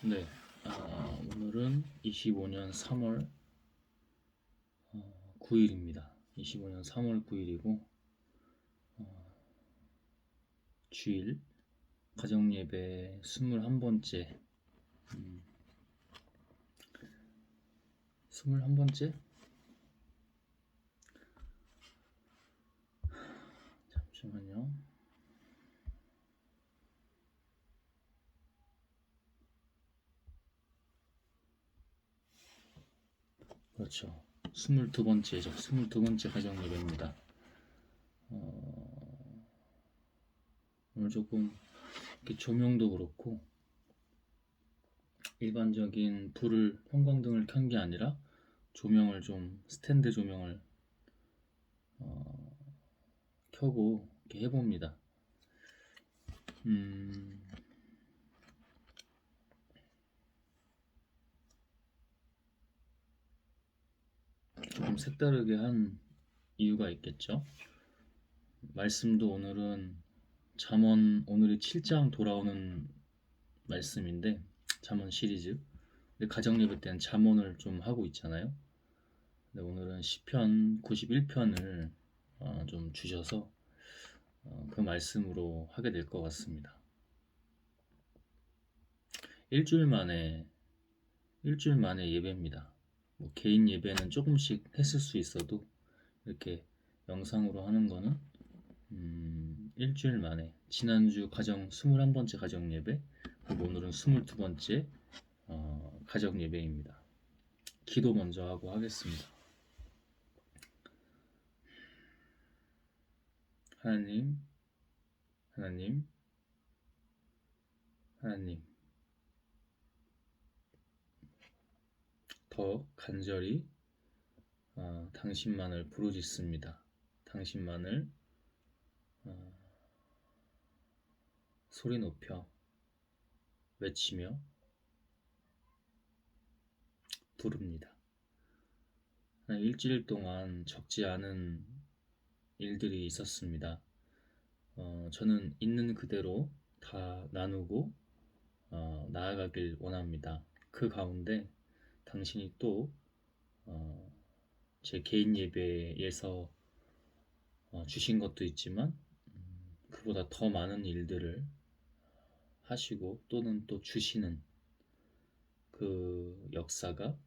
네, 오늘은 25년 3월 9일입니다. 25년 3월 9일이고 주일 가정예배 21번째 21번째? 잠시만요. 그렇죠. 22번째죠. 22번째 가정예배입니다. 오늘 조금 이렇게 조명도 그렇고 일반적인 불을 형광등을 켠 게 아니라 조명을 좀 스탠드 조명을 켜고 이렇게 해봅니다. 조금 색다르게 한 이유가 있겠죠. 말씀도 오늘은 잠언, 오늘이 7장 돌아오는 말씀인데 잠언 시리즈. 근데 가정예배 때는 잠언을 좀 하고 있잖아요. 근데 오늘은 시편 91편을 좀 주셔서 그 말씀으로 하게 될 것 같습니다. 일주일 만에 예배입니다. 뭐 개인 예배는 조금씩 했을 수 있어도 이렇게 영상으로 하는 거는 일주일 만에. 지난주 가정 21번째 가정 예배, 그리고 오늘은 22번째 가정 예배입니다. 기도 먼저 하고 하겠습니다. 하나님, 하나님, 하나님, 더 간절히 당신만을 부르짖습니다. 당신만을 소리 높여 외치며 부릅니다. 일주일 동안 적지 않은 일들이 있었습니다. 저는 있는 그대로 다 나누고 나아가길 원합니다. 그 가운데 당신이 또 제 개인 예배에서 주신 것도 있지만 그보다 더 많은 일들을 하시고 또는 또 주시는 그 역사가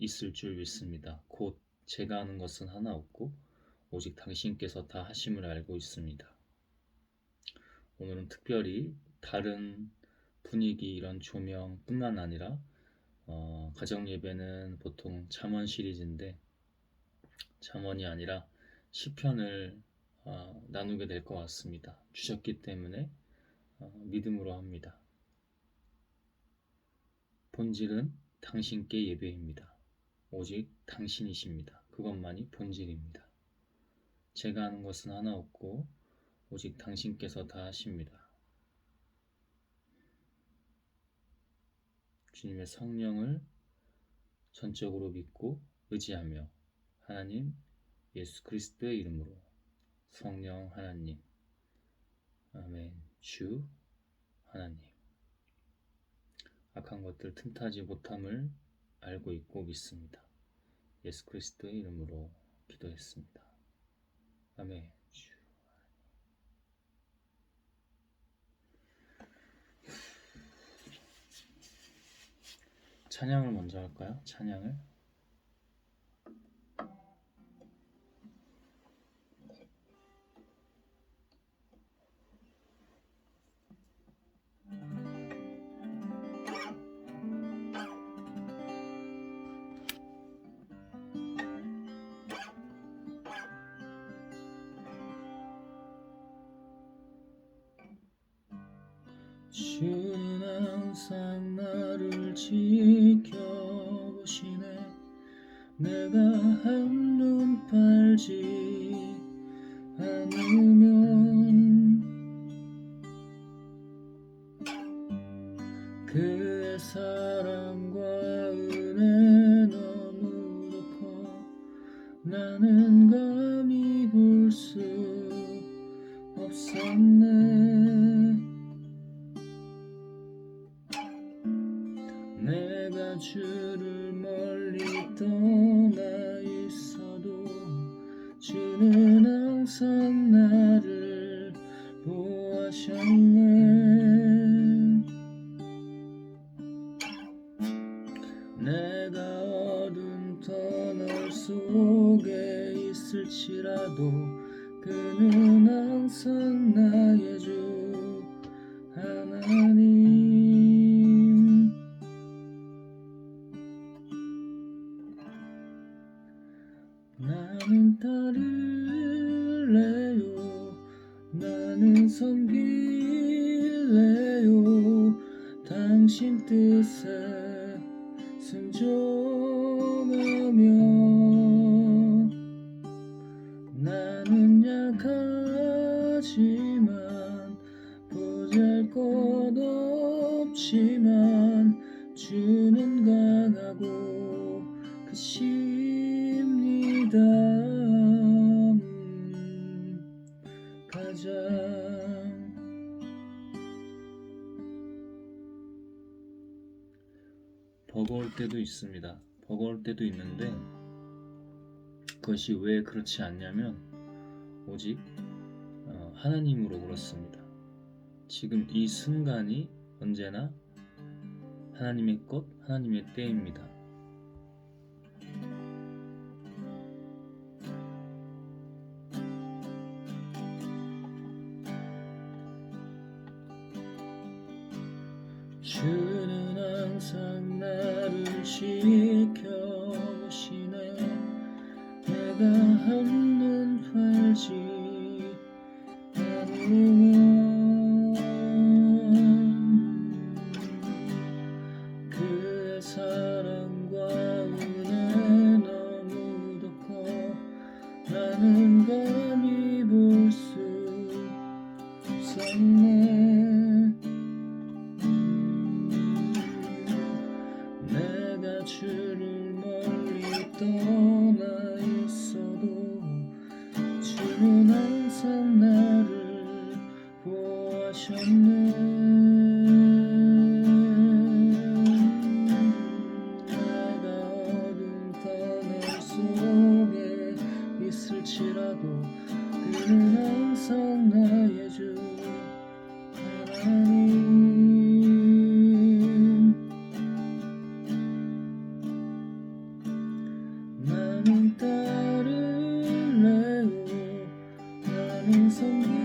있을 줄 믿습니다. 곧 제가 하는 것은 하나 없고 오직 당신께서 다 하심을 알고 있습니다. 오늘은 특별히 다른 분위기, 이런 조명뿐만 아니라 가정 예배는 보통 잠언 시리즈인데 잠언이 아니라 시편을 나누게 될 것 같습니다. 주셨기 때문에 믿음으로 합니다. 본질은 당신께 예배입니다. 오직 당신이십니다. 그것만이 본질입니다. 제가 하는 것은 하나 없고 오직 당신께서 다 하십니다. 주님의 성령을 전적으로 믿고 의지하며 하나님 예수 그리스도의 이름으로 성령 하나님, 아멘. 주 하나님, 악한 것들 틈타지 못함을 알고 있고 믿습니다. 예수 그리스도의 이름으로 기도했습니다. 아멘. 주 찬양을 먼저 할까요? 찬양을. 주는 항상 나를 지켜보시네. 내가 한눈 팔지 않으면 그의 사랑과 은혜 너무도 커 나는 감히 볼 수 없었네. 내가 주를 멀리 떠나 있어도 주는 항상 나를 보호하셨네. 내가 어두운 터널 속에 있을지라도 그는 항상 나의 주 하나님. 나는 따를래요, 나는 섬길래요, 당신 뜻에 순종하며. 나는 약하지만 보잘것없지만 주는 강하고 크십니다. 가자. 버거울 때도 있습니다. 버거울 때도 있는데 그것이 왜 그렇지 않냐면 오직 하나님으로 그렇습니다. 지금 이 순간이 언제나 하나님의 것, 하나님의 때입니다. 주는 항상 나를 지켜보시네. 내가 한눈 팔지 않으면 그의 사랑과 은혜 너무도 커 나는 감히 볼 수 없었네. 내가 주를 멀리 떠나 있어도 주는 항상 나를 보호하셨네. 내가 어두운 터널 속에 있을지라도 그는 항상 나의 주 하나님. 나는 따를래요, 나는 섬길래요,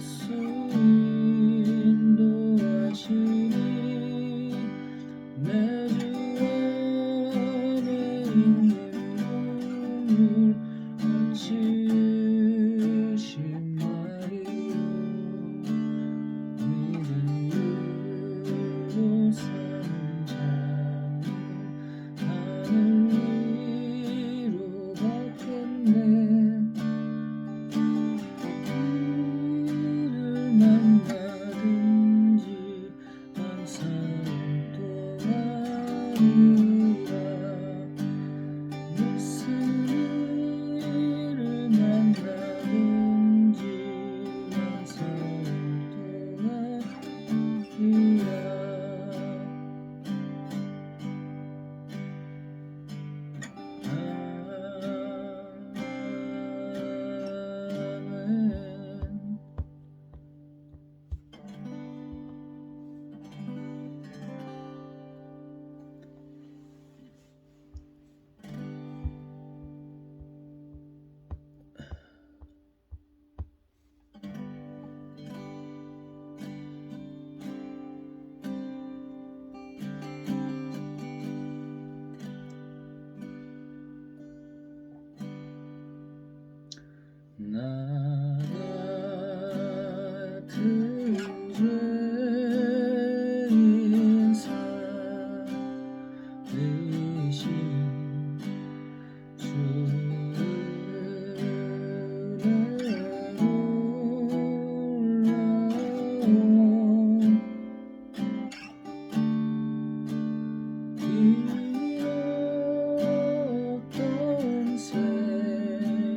예수 인도하시니 내 주 안에 있는 눈물 거치으신 말이요 믿음으로 사는 자는 하늘 위로 걷겠네 이를 만나든지 항상 동하리라 무슨 일을 만나든지 항상 동하리라 아멘. 나 같은 죄인 살리신 주를 올라온 이 어떤 생명처럼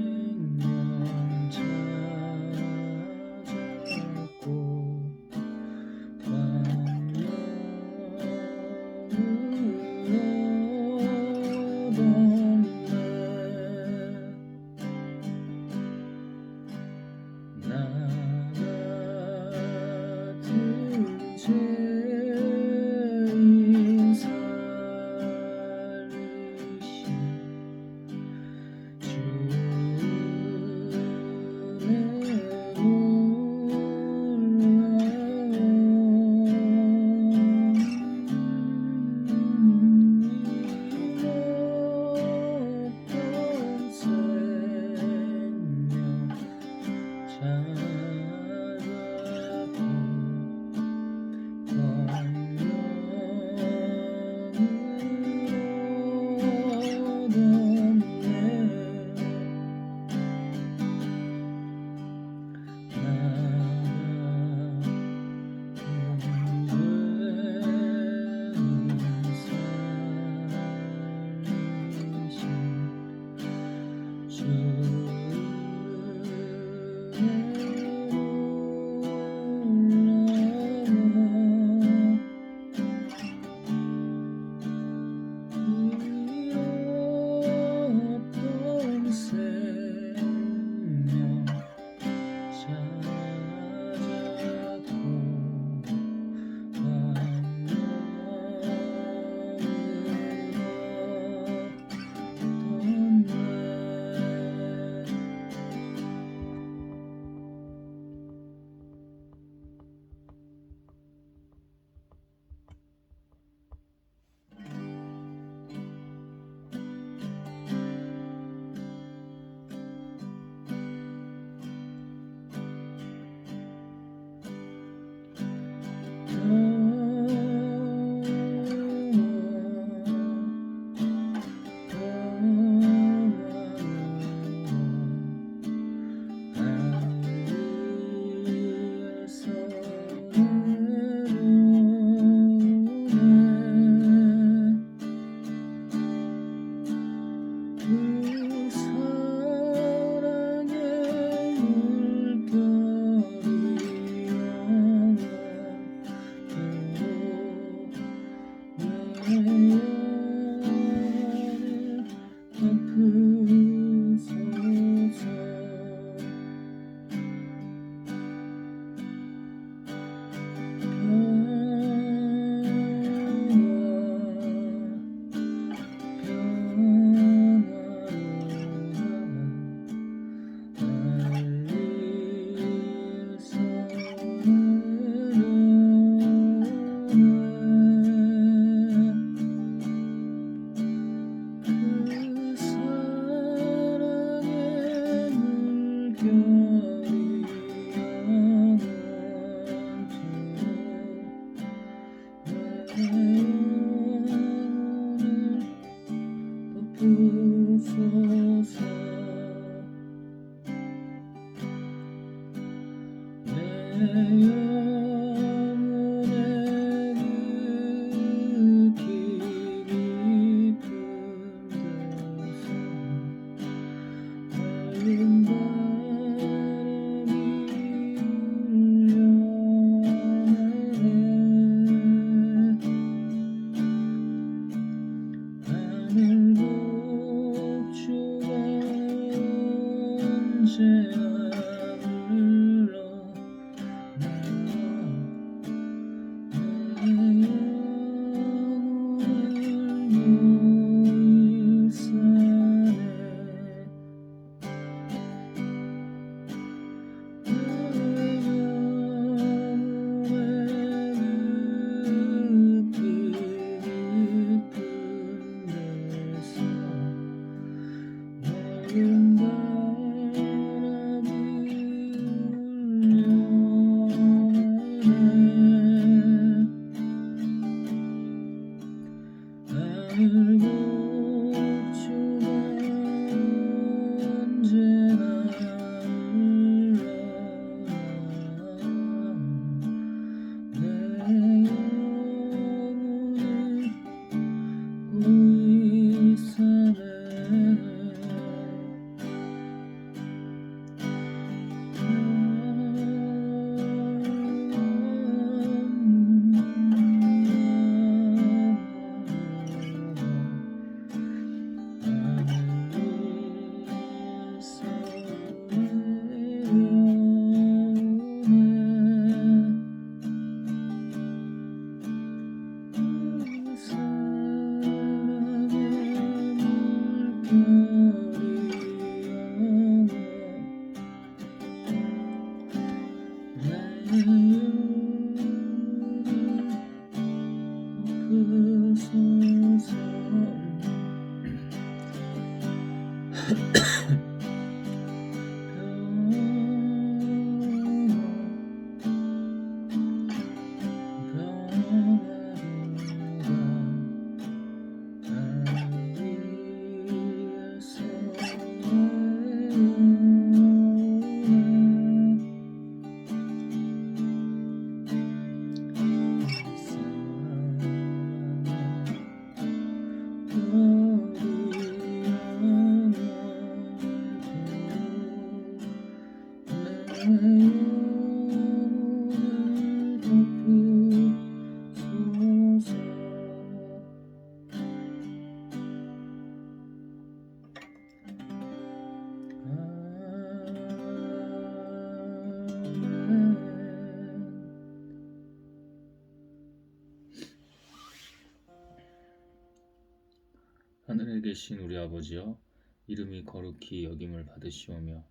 하늘에 계신 우리 아버지여, 이름이 거룩히 여김을 받으시오며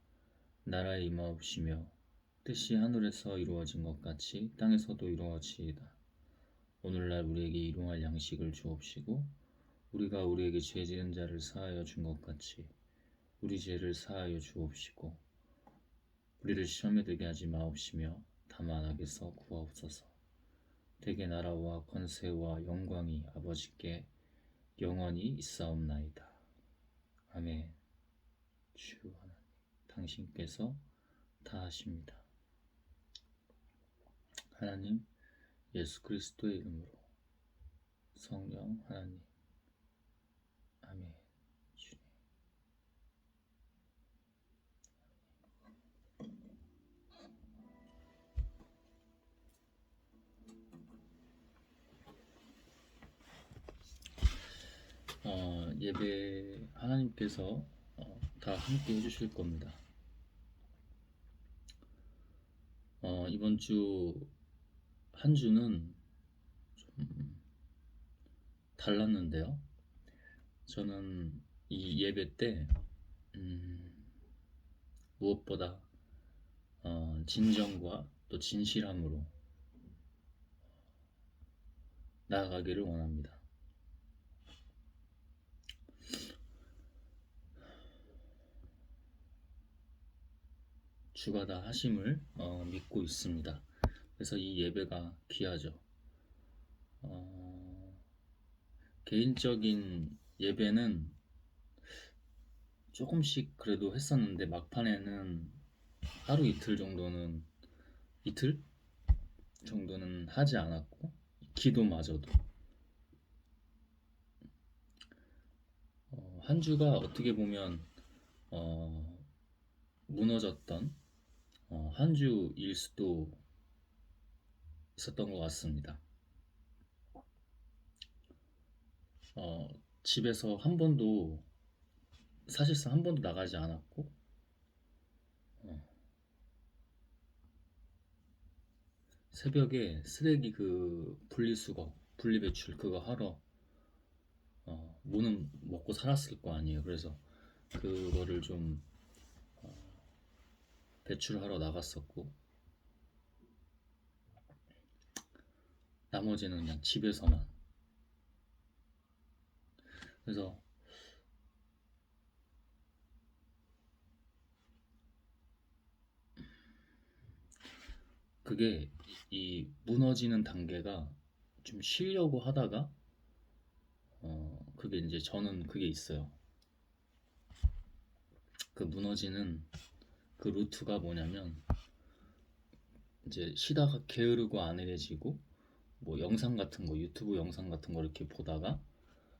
나라에 임하옵시며 뜻이 하늘에서 이루어진 것 같이 땅에서도 이루어지이다. 오늘날 우리에게 일용할 양식을 주옵시고 우리가 우리에게 죄 지은 자를 사하여 준 것 같이 우리 죄를 사하여 주옵시고 우리를 시험에 들게 하지 마옵시며 다만 악에서 구하옵소서. 대개 나라와 권세와 영광이 아버지께 영원히 있사옵나이다. 아멘. 주 하나님, 당신께서 다 하십니다. 하나님, 예수 그리스도의 이름으로 성령 하나님, 아멘. 주님. 예배 하나님께서 다 함께 해주실 겁니다. 이번 주 한 주는 좀 달랐는데요. 저는 이 예배 때 무엇보다 진정과 또 진실함으로 나아가기를 원합니다. 주가 다 하심을 믿고 있습니다. 그래서 이 예배가 귀하죠. 개인적인 예배는 조금씩 그래도 했었는데 막판에는 하루 이틀 정도는 이틀 정도는 하지 않았고, 기도마저도 한 주가 어떻게 보면 어, 무너졌던 한 주일 수도 있었던 것 같습니다. 어, 집에서 한 번도, 사실상 한 번도 나가지 않았고, 어, 새벽에 쓰레기 그 분리수거, 분리배출 그거 하러 무는 먹고 살았을 거 아니에요. 그래서 그거를 좀 배출하러 나갔었고, 나머지는 그냥 집에서만. 그래서 그게, 이 무너지는 단계가 좀 쉬려고 하다가 그게 이제 저는 그게 있어요. 그 무너지는 그 루트가 뭐냐면, 이제 쉬다가 게으르고 안일해지고, 뭐 영상 같은 거, 유튜브 영상 같은 거 이렇게 보다가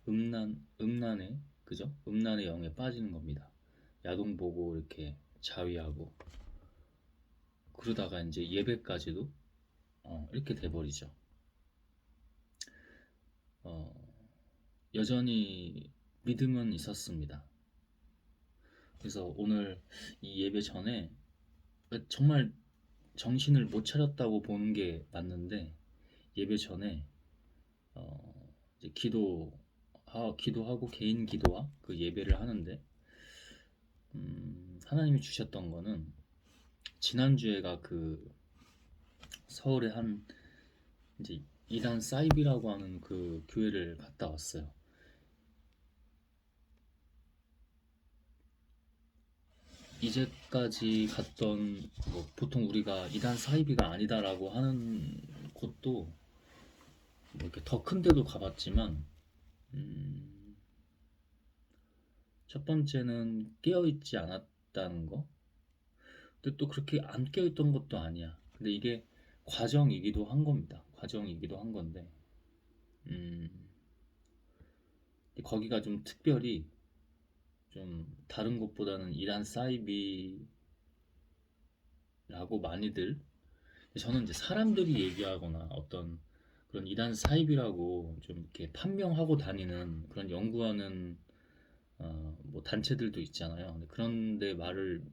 음란에, 그죠? 음란의 영에 빠지는 겁니다. 야동 보고 이렇게 자위하고, 그러다가 이제 예배까지도 이렇게 돼버리죠. 어, 여전히 믿음은 있었습니다. 그래서 오늘 이 예배 전에 정말 정신을 못 차렸다고 보는 게 맞는데, 예배 전에 이제 기도하고 개인 기도와 그 예배를 하는데, 하나님이 주셨던 거는, 지난주에가 그 서울의 한 이제 이단 사이비라고 하는 그 교회를 갔다 왔어요. 이제까지 갔던, 뭐 보통 우리가 이단 사이비가 아니다라고 하는 곳도 뭐 이렇게 더 큰 데도 가봤지만, 음, 첫 번째는 깨어있지 않았다는 거. 근데 또 그렇게 안 깨어있던 것도 아니야. 근데 이게 과정이기도 한 겁니다. 과정이기도 한 건데, 음, 거기가 좀 특별히 좀 다른 곳보다는 이란 사이비라고 많이들, 저는 이제 사람들이 얘기하거나 어떤 그런 이란 사이비라고 좀 이렇게 판명하고 다니는 그런 연구하는 뭐 단체들도 있잖아요. 근데 그런데 말을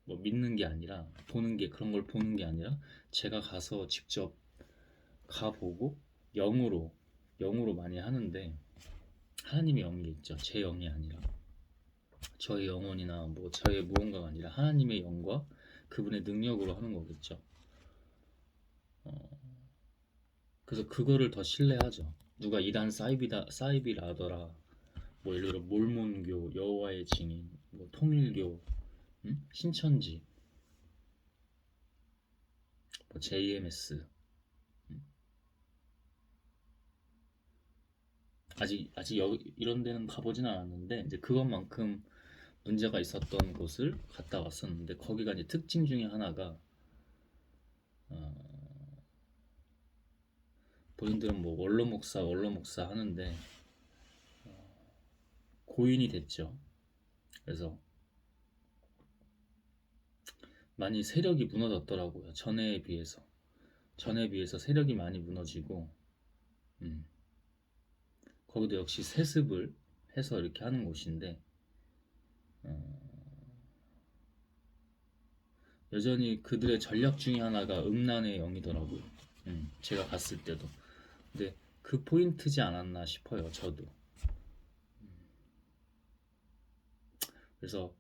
뭐 믿는 게 아니라, 보는 게, 그런 걸 보는 게 아니라, 제가 가서 직접 가보고 영으로 많이 하는데, 하나님의 영이겠죠. 제 영이 아니라, 저의 영혼이나 뭐 저의 무언가가 아니라 하나님의 영과 그분의 능력으로 하는 거겠죠. 그래서 그거를 더 신뢰하죠. 누가 이단 사이비라더라, 뭐 예를 들어 몰몬교, 여호와의 증인, 뭐 통일교, 신천지, 뭐 JMS, 아직 이런 데는 가보진 않았는데, 이제 그것만큼 문제가 있었던 곳을 갔다 왔었는데, 거기가 이제 특징 중에 하나가, 어, 본인들은 뭐 원로 목사 하는데 고인이 됐죠. 그래서 많이 세력이 무너졌더라고요. 전에 비해서 세력이 많이 무너지고, 음, 거기도 역시 세습을 해서 이렇게 하는 곳인데, 여전히 그들의 전략 중에 하나가 음란의 영이더라고요. 제가 갔을 때도. 근데 그 포인트지 않았나 싶어요, 저도. 그래서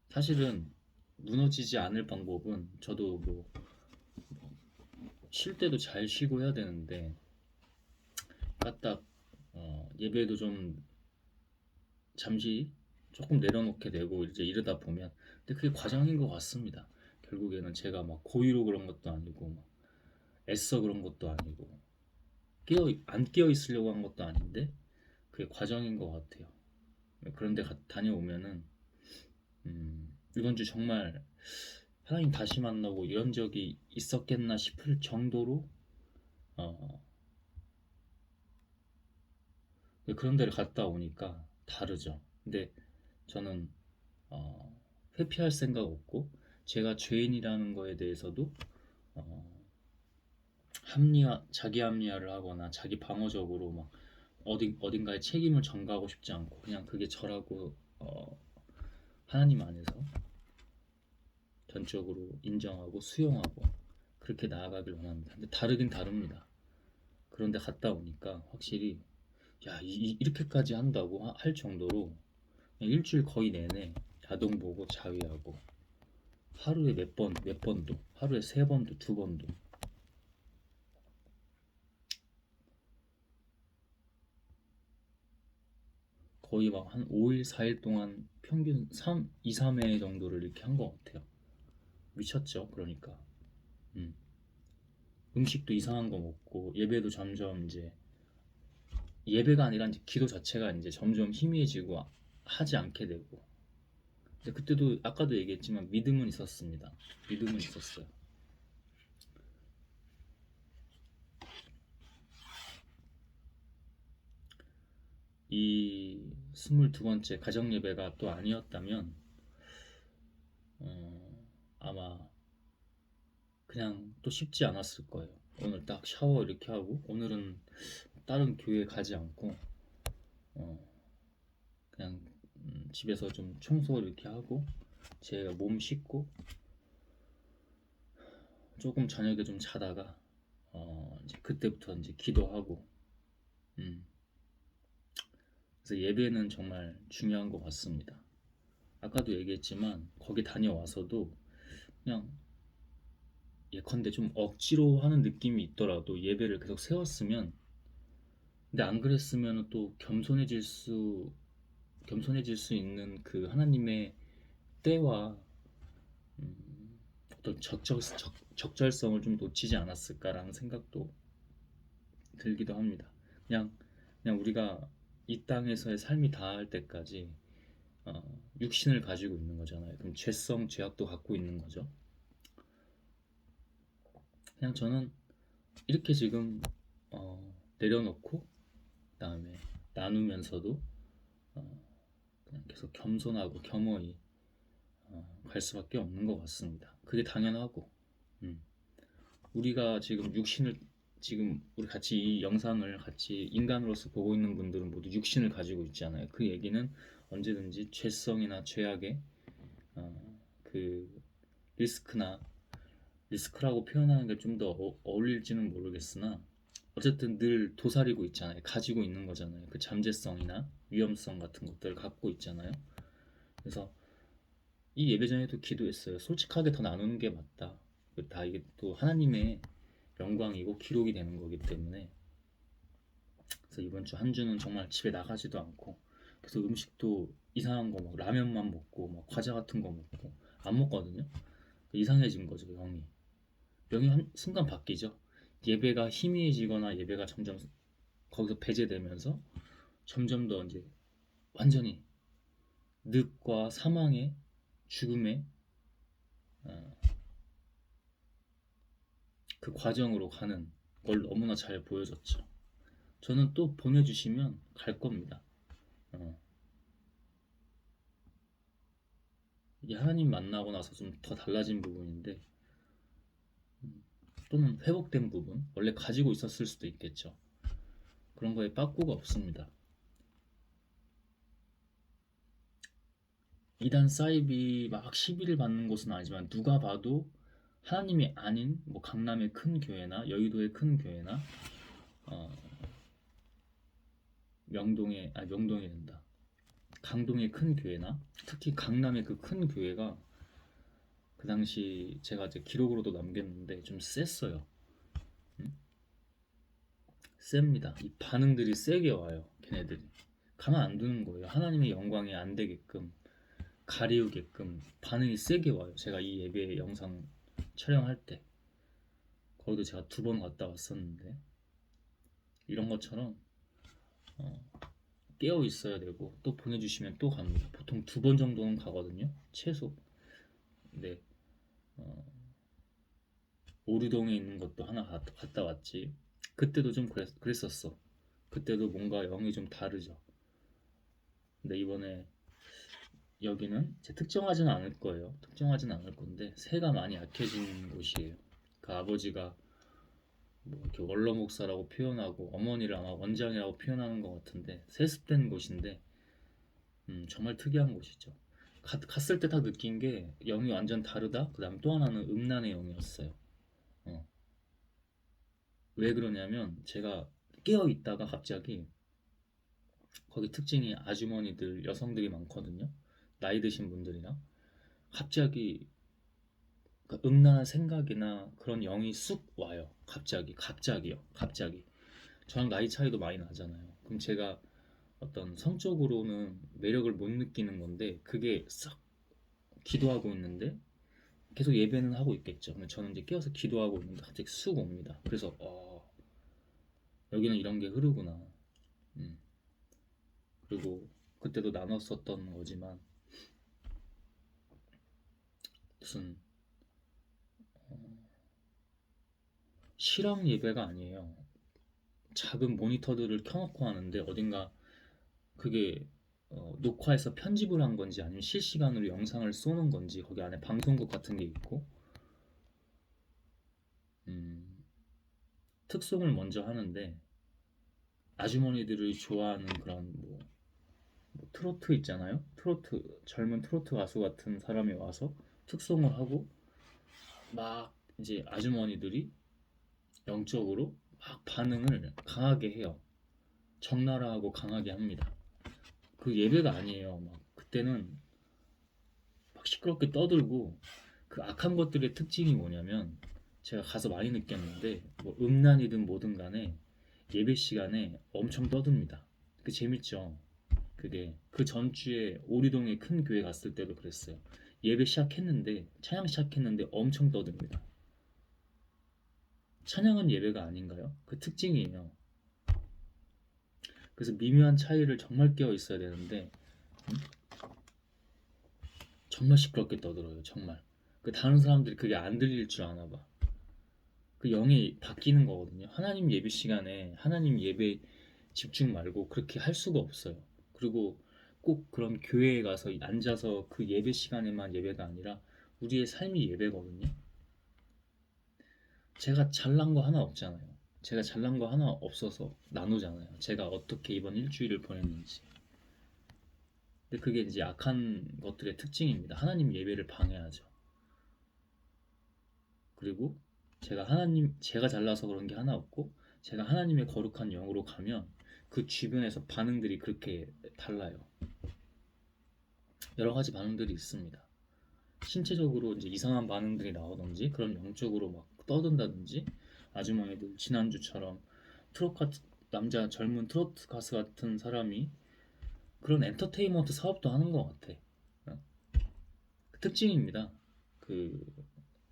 사실은 무너지지 않을 방법은, 저도 뭐 쉴 때도 잘 쉬고 해야 되는데, 까딱 예배도 좀 잠시 조금 내려놓게 되고 이제 이러다 보면, 근데 그게 과정인 것 같습니다. 결국에는 제가 막 고의로 그런 것도 아니고, 막 애써 그런 것도 아니고, 안 깨어 있으려고 한 것도 아닌데, 그게 과정인 것 같아요. 그런데 다녀오면은, 이번 주 정말 하나님 다시 만나고 이런 적이 있었겠나 싶을 정도로 어, 그런 데를 갔다 오니까 다르죠. 근데 저는 어, 회피할 생각 없고 제가 죄인이라는 거에 대해서도 어, 자기 합리화를 하거나 자기 방어적으로 막 어딘가에 책임을 전가하고 싶지 않고 그냥 그게 저라고 하나님 안에서 전적으로 인정하고 수용하고 그렇게 나아가길 원합니다. 근데 다르긴 다릅니다. 그런데 갔다 오니까 확실히 야 이렇게까지 한다고 할 정도로 일주일 거의 내내 야동 보고 자위하고 하루에 몇 번도 하루에 세 번도 두 번도 거의 막 한 5일 4일 동안 평균 2, 3회 정도를 이렇게 한 것 같아요. 미쳤죠. 그러니까 음. 음식도 이상한 거 먹고 예배도 점점 이제 예배가 아니라 이제 기도 자체가 이제 점점 희미해지고 하지 않게 되고 근데 그때도 아까도 얘기했지만 믿음은 있었습니다. 믿음은 있었어요. 이 22번째 가정 예배가 또 아니었다면 아마 그냥 또 쉽지 않았을 거예요. 오늘 딱 샤워 이렇게 하고 오늘은 다른 교회 가지 않고 어, 그냥 집에서 좀 청소 이렇게 하고 제가 몸 씻고 조금 저녁에 좀 자다가 이제 그때부터 이제 기도하고 음, 그래서 예배는 정말 중요한 것 같습니다. 아까도 얘기했지만 거기 다녀와서도 그냥 예컨대 좀 억지로 하는 느낌이 있더라도 예배를 계속 세웠으면 근데 안 그랬으면 또 겸손해질 수 있는 그 하나님의 때와 어떤 적절성을 좀 놓치지 않았을까라는 생각도 들기도 합니다. 그냥 그냥 우리가 이 땅에서의 삶이 다할 때까지 육신을 가지고 있는 거잖아요. 그럼 죄악도 갖고 있는 거죠. 그냥 저는 이렇게 지금 내려놓고 그다음에 나누면서도 그냥 계속 겸손하고 겸허히 갈 수밖에 없는 것 같습니다. 그게 당연하고 음. 우리가 지금 우리 같이 이 영상을 같이 인간으로서 보고 있는 분들은 모두 육신을 가지고 있잖아요. 그 얘기는 언제든지 죄성이나 죄악의 그 리스크나 리스크라고 표현하는 게 좀 더 어울릴지는 모르겠으나 어쨌든 늘 도사리고 있잖아요. 가지고 있는 거잖아요. 그 잠재성이나 위험성 같은 것들을 갖고 있잖아요. 그래서 이 예배 전에도 기도했어요. 솔직하게 더 나누는 게 맞다. 다 이게 또 하나님의 영광이고 기록이 되는 거기 때문에 그래서 이번 주 한 주는 정말 집에 나가지도 않고 그래서 음식도 이상한 거 막 라면만 먹고 막 과자 같은 거 먹고 안 먹거든요. 이상해진 거죠, 영이 한 순간 바뀌죠. 예배가 희미해지거나 예배가 점점 거기서 배제되면서 점점 더 이제 완전히 늙과 사망의 죽음의 어, 그 과정으로 가는 걸 너무나 잘 보여줬죠. 저는 또 보내주시면 갈 겁니다. 어, 이게 하나님 만나고 나서 좀 더 달라진 부분인데 또는 회복된 부분 원래 가지고 있었을 수도 있겠죠. 그런 거에 빠꾸가 없습니다. 이단 사이비 막 시비를 받는 곳은 아니지만 누가 봐도 하나님이 아닌 뭐 강남의 큰 교회나 여의도의 큰 교회나 어, 명동이 된다. 강동의 큰 교회나 특히 강남의 그 큰 교회가 그 당시 제가 이제 기록으로도 남겼는데 좀 셌어요. 음? 셉니다. 이 반응들이 세게 와요. 걔네들이 가만 안 두는 거예요. 하나님의 영광이 안 되게끔 가리우게끔 반응이 세게 와요. 제가 이 예배 영상 촬영할 때 거기도 제가 2번 갔다 왔었는데 이런 것처럼 어, 깨어 있어야 되고 또 보내주시면 또 갑니다. 보통 2번 정도는 가거든요. 최소. 네. 어, 오류동에 있는 것도 하나 갔다 왔지. 그때도 좀 그랬었어. 그때도 뭔가 영이 좀 다르죠. 근데 이번에 여기는 제 특정하지는 않을 거예요. 특정하지는 않을 건데 새가 많이 약해진 곳이에요. 그 아버지가 뭐 이렇게 원로 목사라고 표현하고 어머니를 아마 원장이라고 표현하는 것 같은데 세습된 곳인데 정말 특이한 곳이죠. 갔을 때 다 느낀 게 영이 완전 다르다. 그다음 또 하나는 음란의 영이었어요. 어. 왜 그러냐면 제가 깨어 있다가 갑자기 거기 특징이 아주머니들 여성들이 많거든요. 나이 드신 분들이나 갑자기 그 음란한 생각이나 그런 영이 쑥 와요. 갑자기요. 갑자기. 저랑 나이 차이도 많이 나잖아요. 그럼 제가 어떤 성적으로는 매력을 못 느끼는 건데 그게 싹 기도하고 있는데 계속 예배는 하고 있겠죠. 근데 저는 이제 깨어서 기도하고 있는데 갑자기 쑥 옵니다. 그래서 여기는 이런 게 흐르구나. 음. 그리고 그때도 나눴었던 거지만 무슨 실황 예배가 아니에요. 작은 모니터들을 켜놓고 하는데 어딘가 그게 녹화해서 편집을 한 건지 아니면 실시간으로 영상을 쏘는 건지 거기 안에 방송국 같은 게 있고 음, 특송을 먼저 하는데 아주머니들이 좋아하는 그런 뭐 트로트 있잖아요. 젊은 트로트 가수 같은 사람이 와서 특송을 하고 막 이제 아주머니들이 영적으로 막 반응을 강하게 해요. 적나라하고 강하게 합니다. 그 예배가 아니에요. 막 그때는 막 시끄럽게 떠들고 그 악한 것들의 특징이 뭐냐면 제가 가서 많이 느꼈는데 뭐 음란이든 뭐든 간에 예배 시간에 엄청 떠듭니다. 그 재밌죠. 그게 그 전주에 오리동에 큰 교회 갔을 때도 그랬어요. 예배 시작했는데 찬양 시작했는데 엄청 떠듭니다. 찬양은 예배가 아닌가요? 그 특징이에요. 그래서 미묘한 차이를 정말 깨어 있어야 되는데 정말 시끄럽게 떠들어요. 정말. 그 다른 사람들이 그게 안 들릴 줄 아나 봐. 그 영이 바뀌는 거거든요. 하나님 예배 시간에 하나님 예배 집중 말고 그렇게 할 수가 없어요. 그리고 꼭 그런 교회에 가서 앉아서 그 예배 시간에만 예배가 아니라 우리의 삶이 예배거든요. 제가 잘난 거 하나 없잖아요. 제가 잘난 거 하나 없어서 나누잖아요. 제가 어떻게 이번 일주일을 보냈는지. 근데 그게 이제 악한 것들의 특징입니다. 하나님 예배를 방해하죠. 그리고 제가 잘나서 그런 게 하나 없고, 제가 하나님의 거룩한 영으로 가면 그 주변에서 반응들이 그렇게 달라요. 여러 가지 반응들이 있습니다. 신체적으로 이제 이상한 반응들이 나오든지, 그런 영적으로 막 떠든다든지, 아주머니들 지난주처럼 남자 젊은 트로트 가수 같은 사람이 그런 엔터테인먼트 사업도 하는 것 같아. 그 특징입니다. 그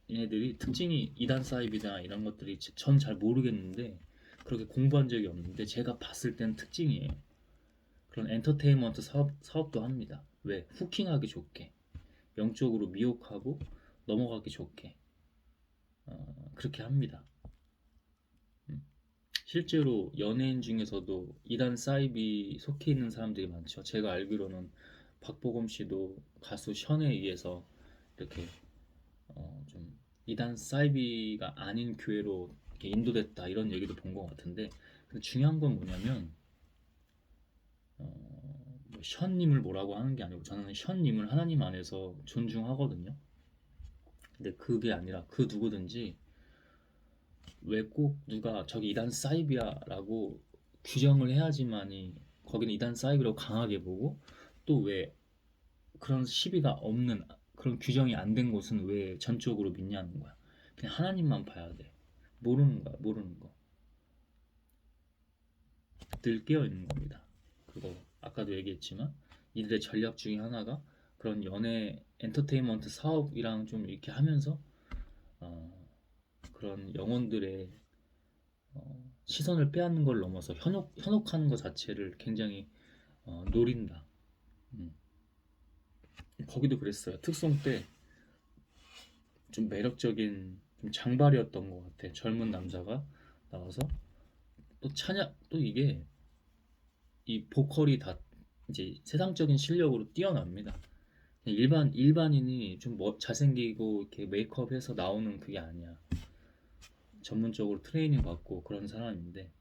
얘네들이 특징이 이단 사이비나 이런 것들이 전 잘 모르겠는데 그렇게 공부한 적이 없는데 제가 봤을 때는 특징이에요. 그런 엔터테인먼트 사업도 합니다. 왜? 후킹하기 좋게, 영적으로 미혹하고 넘어가기 좋게 그렇게 합니다. 실제로 연예인 중에서도 이단 사이비 속해 있는 사람들이 많죠. 제가 알기로는 박보검 씨도 가수 션에 의해서 이렇게 좀 이단 사이비가 아닌 교회로 이렇게 인도됐다 이런 얘기도 본 것 같은데 근데 중요한 건 뭐냐면 뭐 션님을 뭐라고 하는 게 아니고 저는 션님을 하나님 안에서 존중하거든요. 근데 그게 아니라 그 누구든지 왜 꼭 누가 저기 이단 사이비야라고 규정을 해야지만이 거기는 이단 사이비라고 강하게 보고 또 왜 그런 시비가 없는 그런 규정이 안 된 곳은 왜 전적으로 믿냐는 거야. 그냥 하나님만 봐야 돼. 모르는 거야, 모르는 거. 늘 깨어 있는 겁니다. 그거 아까도 얘기했지만 이들의 전략 중에 하나가 그런 연예 엔터테인먼트 사업이랑 좀 이렇게 하면서 어, 그런 영혼들의 시선을 빼앗는 걸 넘어서 현혹하는 것 자체를 굉장히 노린다. 음. 거기도 그랬어요. 특송 때 좀 매력적인 좀 장발이었던 것 같아. 젊은 남자가 나와서 또 찬양 또 이게 이 보컬이 다 이제 세상적인 실력으로 뛰어납니다. 일반인이 좀 잘생기고 이렇게 메이크업해서 나오는 그게 아니야. 전문적으로 트레이닝 받고 그런 사람인데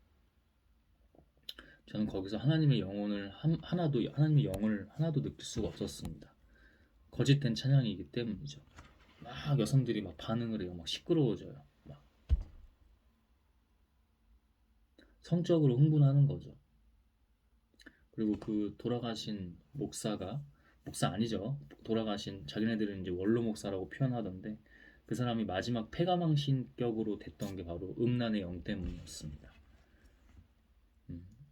저는 거기서 하나님의 영혼을 하나님의 영을 하나도 느낄 수가 없었습니다. 거짓된 찬양이기 때문이죠. 막 여성들이 막 반응을 해요. 막 시끄러워져요. 막 성적으로 흥분하는 거죠. 그리고 그 돌아가신 목사 아니죠. 돌아가신 자기네들은 이제 원로 목사라고 표현하던데 그 사람이 마지막 패가망신격으로 됐던 게 바로 음란의 영 때문이었습니다.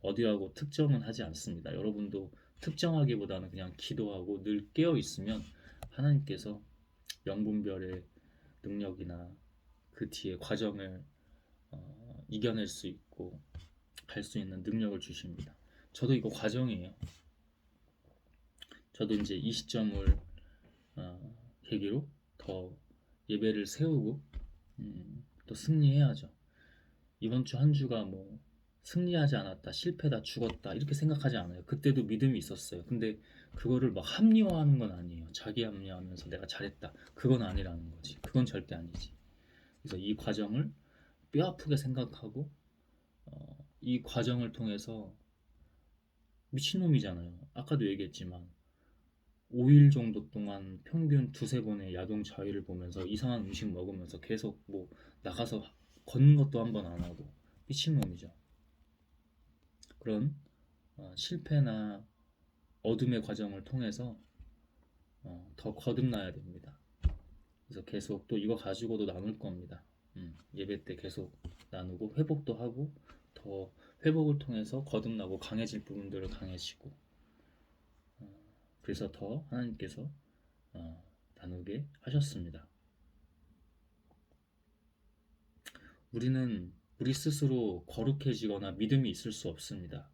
어디하고 특정은 하지 않습니다. 여러분도 특정하기보다는 그냥 기도하고 늘 깨어 있으면 하나님께서 영분별의 능력이나 그 뒤에 과정을 이겨낼 수 있고 갈 수 있는 능력을 주십니다. 저도 이거 과정이에요. 저도 이제 이 시점을 계기로 더 예배를 세우고 또 승리해야죠. 이번 주 한 주가 뭐 승리하지 않았다, 실패다, 죽었다 이렇게 생각하지 않아요. 그때도 믿음이 있었어요. 근데 그거를 막 합리화하는 건 아니에요. 자기 합리화하면서 내가 잘했다. 그건 아니라는 거지. 그건 절대 아니지. 그래서 이 과정을 뼈아프게 생각하고 이 과정을 통해서 미친놈이잖아요. 아까도 얘기했지만 5일 정도 동안 평균 두세 번의 야동 자위를 보면서 이상한 음식 먹으면서 계속 뭐 나가서 걷는 것도 한 번 안 하고 미친놈이죠. 그런 실패나 어둠의 과정을 통해서 더 거듭나야 됩니다. 그래서 계속 또 이거 가지고도 나눌 겁니다. 예배 때 계속 나누고 회복도 하고 더 회복을 통해서 거듭나고 강해질 부분들을 강해지고 그래서 더 하나님께서 나누게 하셨습니다. 우리는 우리 스스로 거룩해지거나 믿음이 있을 수 없습니다.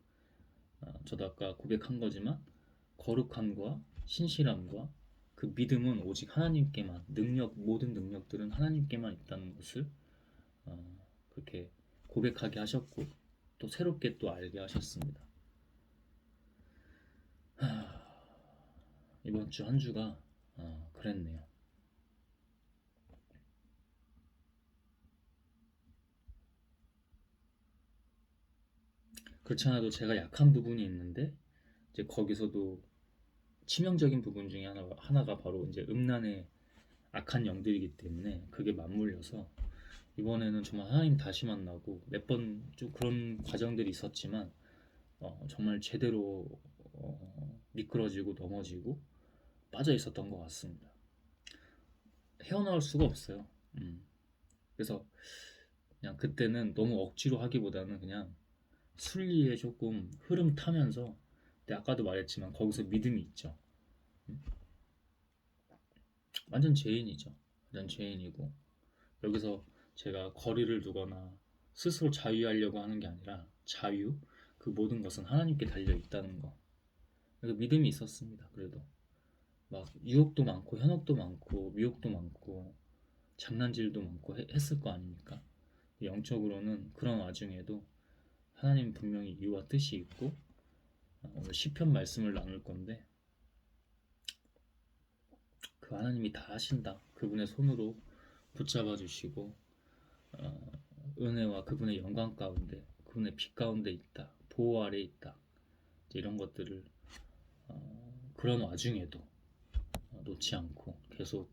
저도 아까 고백한 거지만 거룩함과 신실함과 그 믿음은 오직 하나님께만 모든 능력들은 하나님께만 있다는 것을 그렇게 고백하게 하셨고 또 새롭게 또 알게 하셨습니다. 이번 주 한 주가 그랬네요. 그렇지 않아도 제가 약한 부분이 있는데 이제 거기서도 치명적인 부분 중에 하나가 바로 이제 음란의 악한 영들이기 때문에 그게 맞물려서 이번에는 정말 하나님 다시 만나고 몇 번 좀 그런 과정들이 있었지만 정말 제대로 미끄러지고 넘어지고 빠져 있었던 것 같습니다. 헤어나올 수가 없어요. 그래서 그냥 그때는 너무 억지로 하기보다는 그냥 순리에 조금 흐름 타면서 근데 아까도 말했지만 거기서 믿음이 있죠. 완전 죄인이죠. 완전 죄인이고 여기서 제가 거리를 두거나 스스로 자유하려고 하는 게 아니라 자유 그 모든 것은 하나님께 달려 있다는 거. 그래서 믿음이 있었습니다. 그래도 막 유혹도 많고 현혹도 많고 미혹도 많고 장난질도 많고 했을 거 아닙니까? 영적으로는 그런 와중에도 하나님 분명히 이유와 뜻이 있고 오늘 시편 말씀을 나눌 건데 그 하나님이 다 하신다. 그분의 손으로 붙잡아 주시고 은혜와 그분의 영광 가운데 그분의 빛 가운데 있다. 보호 아래 있다. 이런 것들을 그런 와중에도 놓지 않고 계속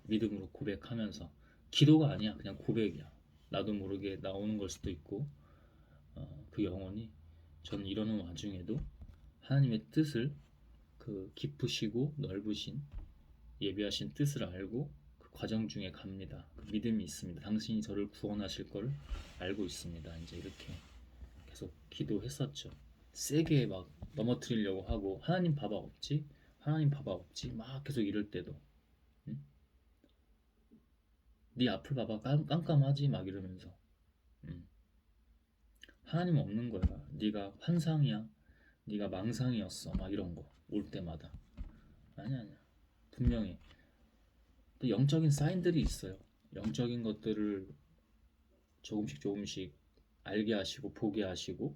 믿음으로 고백하면서 기도가 아니야. 그냥 고백이야. 나도 모르게 나오는 걸 수도 있고 그 영혼이 저는 이러는 와중에도 하나님의 뜻을 그 깊으시고 넓으신 예비하신 뜻을 알고 그 과정 중에 갑니다. 그 믿음이 있습니다. 당신이 저를 구원하실 걸 알고 있습니다. 이제 이렇게 계속 기도했었죠. 세게 막 넘어뜨리려고 하고 하나님 봐봐 없지? 하나님 봐봐 없지? 막 계속 이럴 때도 응? 네 앞을 봐봐 깜깜하지? 막 이러면서 응. 하나님 없는 거야. 네가 환상이야. 네가 망상이었어. 막 이런 거 올 때마다 아니야. 분명히 또 영적인 사인들이 있어요. 영적인 것들을 조금씩 알게 하시고 보게 하시고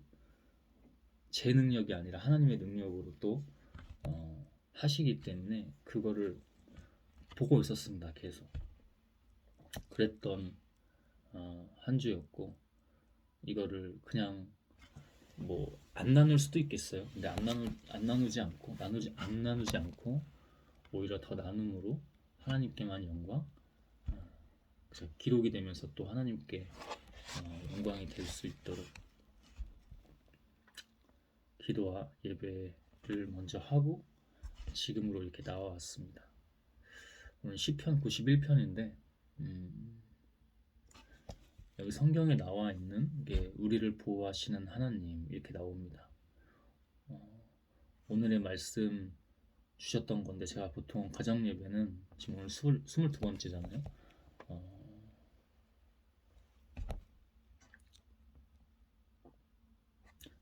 제 능력이 아니라 하나님의 능력으로 또 하시기 때문에 그거를 보고 있었습니다. 계속 그랬던 한 주였고 이거를 그냥 뭐 안 나눌 수도 있겠어요. 근데 안 나누지 않고 안 나누지 않고 오히려 더 나눔으로 하나님께만 영광, 그래서 기록이 되면서 또 하나님께 영광이 될 수 있도록 기도와 예배를 먼저 하고 지금으로 이렇게 나와왔습니다. 오늘 시편 91편인데 여기 성경에 나와 있는 게 우리를 보호하시는 하나님 이렇게 나옵니다. 오늘의 말씀 주셨던 건데 제가 보통 가정 예배는 지금 오늘 22번째잖아요.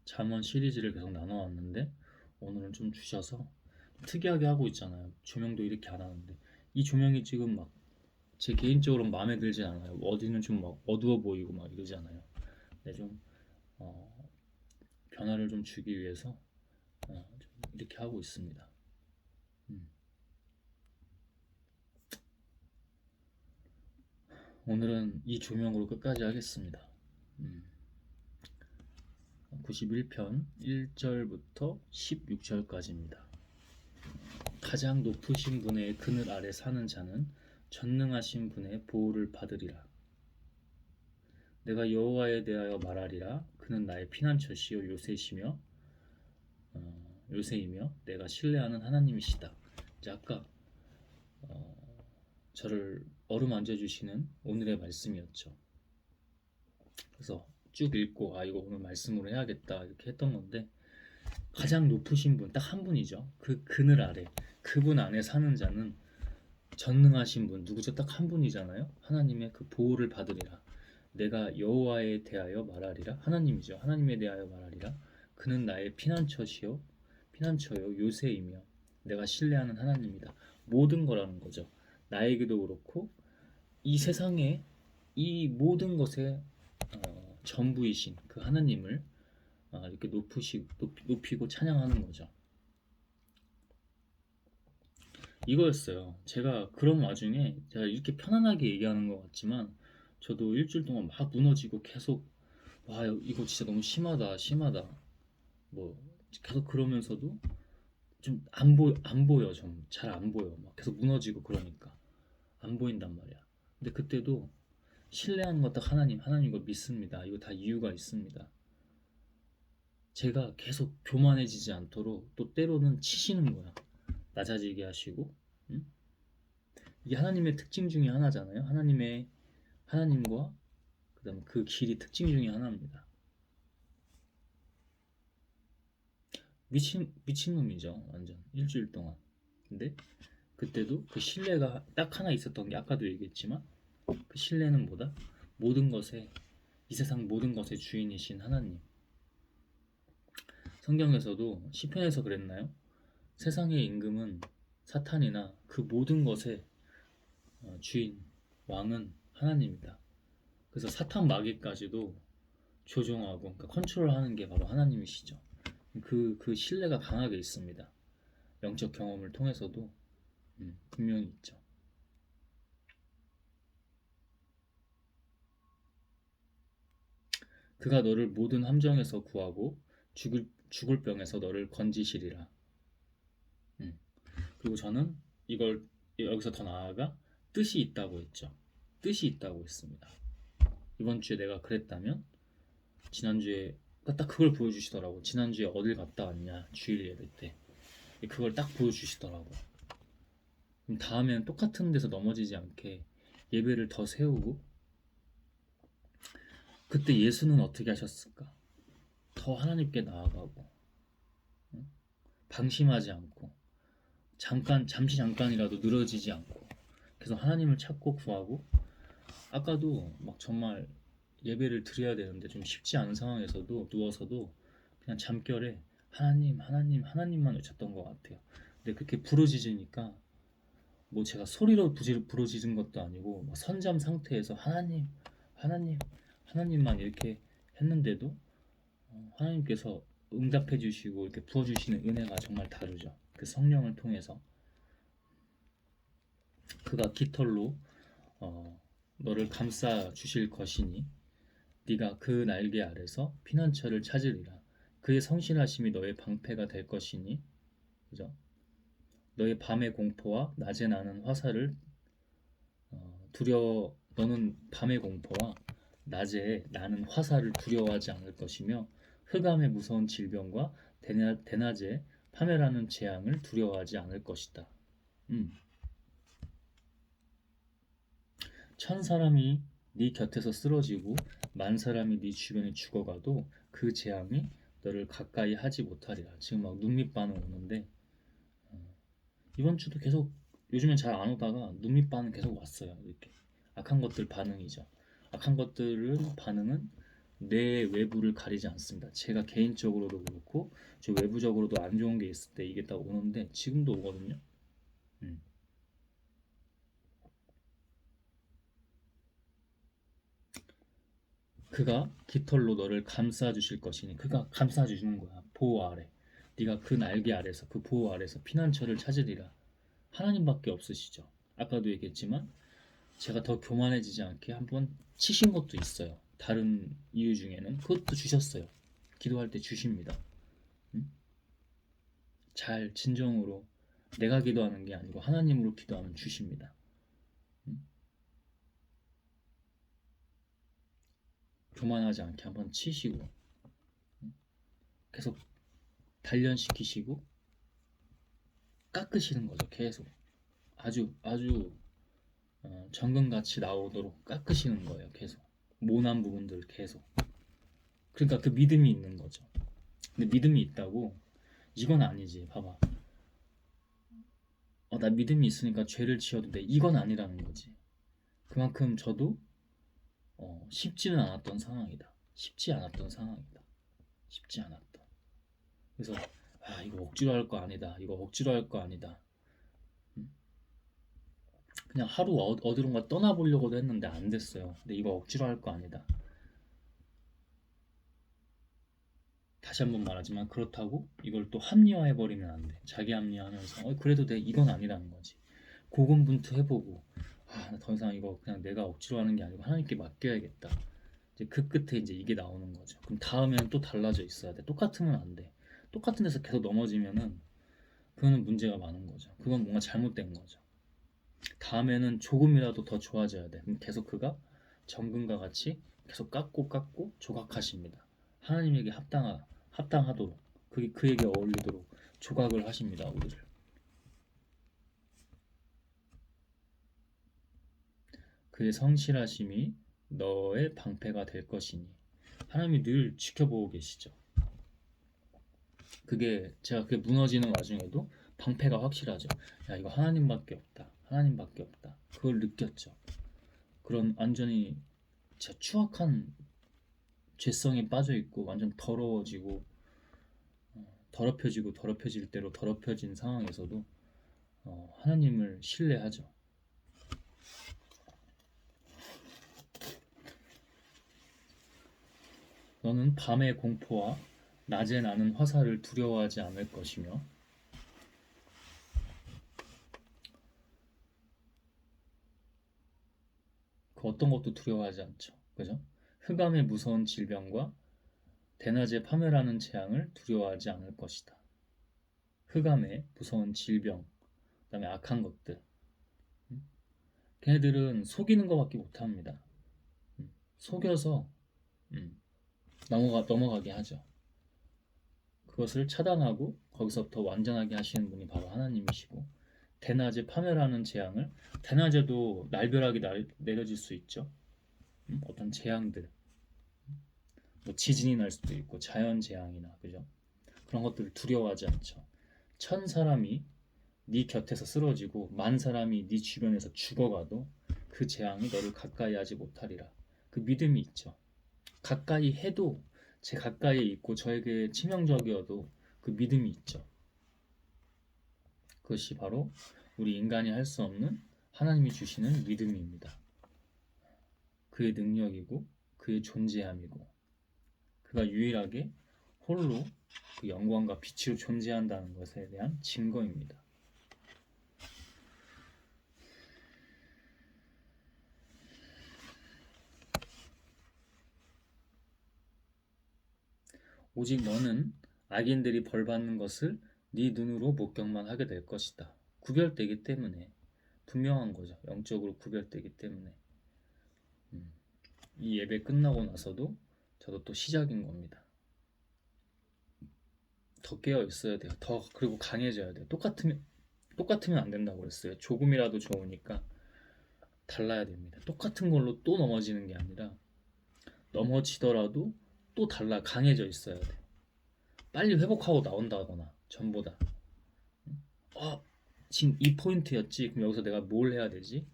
잠언 시리즈를 계속 나눠왔는데 오늘은 좀 주셔서 특이하게 하고 있잖아요. 조명도 이렇게 안 하는데 이 조명이 지금 막 제 개인적으로 마음에 들지 않아요. 어디는 좀 막 어두워 보이고 막 이러잖아요. 근데 좀 변화를 좀 주기 위해서 좀 이렇게 하고 있습니다. 오늘은 이 조명으로 끝까지 하겠습니다. 91편 1절부터 16절까지입니다. 가장 높으신 분의 그늘 아래 사는 자는 전능하신 분의 보호를 받으리라. 내가 여호와에 대하여 말하리라. 그는 나의 피난처시요 요새이며 내가 신뢰하는 하나님이시다. 이제 아까 저를 어루만져 주시는 오늘의 말씀이었죠. 그래서 쭉 읽고 이거 오늘 말씀으로 해야겠다 이렇게 했던 건데 가장 높으신 분 딱 한 분이죠. 그 그늘 아래 그분 안에 사는 자는 전능하신 분 누구죠? 딱 한 분이잖아요. 하나님의 그 보호를 받으리라. 내가 여호와에 대하여 말하리라. 하나님이죠. 하나님에 대하여 말하리라. 그는 나의 피난처요 요새이며 내가 신뢰하는 하나님이다. 모든 거라는 거죠. 나에게도 그렇고 이 세상에 이 모든 것의 전부이신 그 하나님을 이렇게 높이고 찬양하는 거죠. 이거였어요. 제가 그런 와중에 제가 이렇게 편안하게 얘기하는 것 같지만 저도 일주일 동안 막 무너지고 계속 와 이거 진짜 너무 심하다 뭐 계속 그러면서도 좀 안 보여. 좀 잘 안 보여. 막 계속 무너지고 그러니까 안 보인단 말이야. 근데 그때도 신뢰하는 것 딱 하나님 이거 믿습니다. 이거 다 이유가 있습니다. 제가 계속 교만해지지 않도록 또 때로는 치시는 거야. 낮아지게 하시고, 응? 이게 하나님의 특징 중에 하나잖아요. 하나님과 그다음 그 길이 특징 중에 하나입니다. 미친놈이죠, 완전 일주일 동안. 근데 그때도 그 신뢰가 딱 하나 있었던 게 아까도 얘기했지만 그 신뢰는 뭐다? 이 세상 모든 것의 주인이신 하나님. 성경에서도 시편에서 그랬나요? 세상의 임금은 사탄이나 그 모든 것의 주인, 왕은 하나님이다. 그래서 사탄 마귀까지도 조종하고 그러니까 컨트롤하는 게 바로 하나님이시죠. 그 신뢰가 강하게 있습니다. 영적 경험을 통해서도 분명히 있죠. 그가 너를 모든 함정에서 구하고 죽을 병에서 너를 건지시리라. 그리고 저는 이걸 여기서 더 나아가 뜻이 있다고 했죠. 뜻이 있다고 했습니다. 이번 주에 내가 그랬다면 지난주에 딱 그걸 보여주시더라고. 지난주에 어딜 갔다 왔냐 주일 예배 때 그걸 딱 보여주시더라고. 그럼 다음에는 똑같은 데서 넘어지지 않게 예배를 더 세우고 그때 예수는 어떻게 하셨을까? 더 하나님께 나아가고 방심하지 않고 잠깐이라도 늘어지지 않고 계속 하나님을 찾고 구하고 아까도 막 정말 예배를 드려야 되는데 좀 쉽지 않은 상황에서도 누워서도 그냥 잠결에 하나님만 외쳤던 것 같아요. 근데 그렇게 부르짖으니까 뭐 제가 소리로 부르짖은 것도 아니고 뭐 선잠 상태에서 하나님, 하나님, 하나님만 이렇게 했는데도 하나님께서 응답해 주시고 이렇게 부어 주시는 은혜가 정말 다르죠. 그 성령을 통해서 그가 깃털로 너를 감싸 주실 것이니 네가 그 날개 아래서 피난처를 찾으리라. 그의 성실하심이 너의 방패가 될 것이니, 그죠? 너의 밤의 공포와 낮에 나는 화살을 너는 밤의 공포와 낮에 나는 화살을 두려워하지 않을 것이며 흑암의 무서운 질병과 대낮에 파멸하는 재앙을 두려워하지 않을 것이다. 음. 천 사람이 네 곁에서 쓰러지고 만 사람이 네 주변에 죽어가도 그 재앙이 너를 가까이 하지 못하리라. 지금 막 눈밑반응 오는데 이번 주도 계속 요즘엔 잘 안 오다가 눈밑반응 계속 왔어요. 이렇게 악한 것들 반응이죠. 악한 것들은 반응은 내 외부를 가리지 않습니다. 제가 개인적으로도 그렇고 저 외부적으로도 안 좋은 게 있을 때 이게 딱 오는데 지금도 오거든요. 음. 그가 깃털로 너를 감싸 주실 것이니 그가 감싸 주시는 거야. 보호 아래. 네가 그 날개 아래서 그 보호 아래서 피난처를 찾으리라. 하나님밖에 없으시죠. 아까도 얘기했지만 제가 더 교만해지지 않게 한번 치신 것도 있어요. 다른 이유 중에는 그것도 주셨어요. 기도할 때 주십니다. 음? 잘 진정으로 내가 기도하는 게 아니고 하나님으로 기도하면 주십니다. 음? 교만하지 않게 한번 치시고 계속 단련시키시고 깎으시는 거죠. 계속 아주 정금같이 나오도록 깎으시는 거예요. 계속 모난 부분들 계속. 그러니까 그 믿음이 있는 거죠. 근데 믿음이 있다고 이건 아니지. 봐봐. 나 믿음이 있으니까 죄를 지어도 돼. 이건 아니라는 거지. 그만큼 저도 쉽지는 않았던 상황이다. 쉽지 않았던 상황이다. 쉽지 않았다. 그래서 이거 억지로 할 거 아니다. 이거 억지로 할 거 아니다. 그냥 하루 어디론가 떠나보려고도 했는데 안 됐어요. 근데 이거 억지로 할 거 아니다. 다시 한번 말하지만 그렇다고 이걸 또 합리화해버리면 안 돼. 자기 합리화하면서 그래도 돼. 이건 아니라는 거지. 고군분투해보고 더 이상 이거 그냥 내가 억지로 하는 게 아니고 하나님께 맡겨야겠다. 이제 그 끝에 이제 이게 나오는 거죠. 그럼 다음에는 또 달라져 있어야 돼. 똑같으면 안 돼. 똑같은 데서 계속 넘어지면은 그거는 문제가 많은 거죠. 그건 뭔가 잘못된 거죠. 다음에는 조금이라도 더 좋아져야 돼. 그럼 계속 그가 정금과 같이 계속 깎고 조각하십니다. 하나님에게 합당하도록 그에게 어울리도록 조각을 하십니다. 우리를. 그의 성실하심이 너의 방패가 될 것이니 하나님이 늘 지켜보고 계시죠. 그게 무너지는 와중에도 방패가 확실하죠. 야 이거 하나님밖에 없다. 하나님밖에 없다. 그걸 느꼈죠. 그런 완전히 진짜 추악한 죄성에 빠져 있고 완전 더러워지고 더럽혀질 대로 더럽혀진 상황에서도 하나님을 신뢰하죠. 너는 밤의 공포와 낮에 나는 화살을 두려워하지 않을 것이며 그 어떤 것도 두려워하지 않죠. 그죠? 흑암의 무서운 질병과 대낮에 파멸하는 재앙을 두려워하지 않을 것이다. 흑암의 무서운 질병, 그다음에 악한 것들. 걔네들은 속이는 것밖에 못합니다. 속여서 넘어가게 하죠. 그것을 차단하고 거기서부터 완전하게 하시는 분이 바로 하나님이시고 대낮에 파멸하는 재앙을 대낮에도 날벼락이 내려질 수 있죠. 어떤 재앙들 뭐 지진이 날 수도 있고 자연 재앙이나 그죠? 그런 것들을 두려워하지 않죠. 천 사람이 네 곁에서 쓰러지고 만 사람이 네 주변에서 죽어가도 그 재앙이 너를 가까이 하지 못하리라. 그 믿음이 있죠. 가까이 해도 제 가까이에 있고 저에게 치명적이어도 그 믿음이 있죠. 그것이 바로 우리 인간이 할 수 없는 하나님이 주시는 믿음입니다. 그의 능력이고 그의 존재함이고 그가 유일하게 홀로 그 영광과 빛으로 존재한다는 것에 대한 증거입니다. 오직 너는 악인들이 벌받는 것을 네 눈으로 목격만 하게 될 것이다. 구별되기 때문에 분명한 거죠. 영적으로 구별되기 때문에 이 예배 끝나고 나서도 저도 또 시작인 겁니다. 더 깨어 있어야 돼요. 더 그리고 강해져야 돼요. 똑같으면 안 된다고 그랬어요. 조금이라도 좋으니까 달라야 됩니다. 똑같은 걸로 또 넘어지는 게 아니라 넘어지더라도 또 강해져 있어야 돼요. 빨리 회복하고 나온다거나 전보다 지금 이 포인트였지. 그럼 여기서 내가 뭘 해야 되지?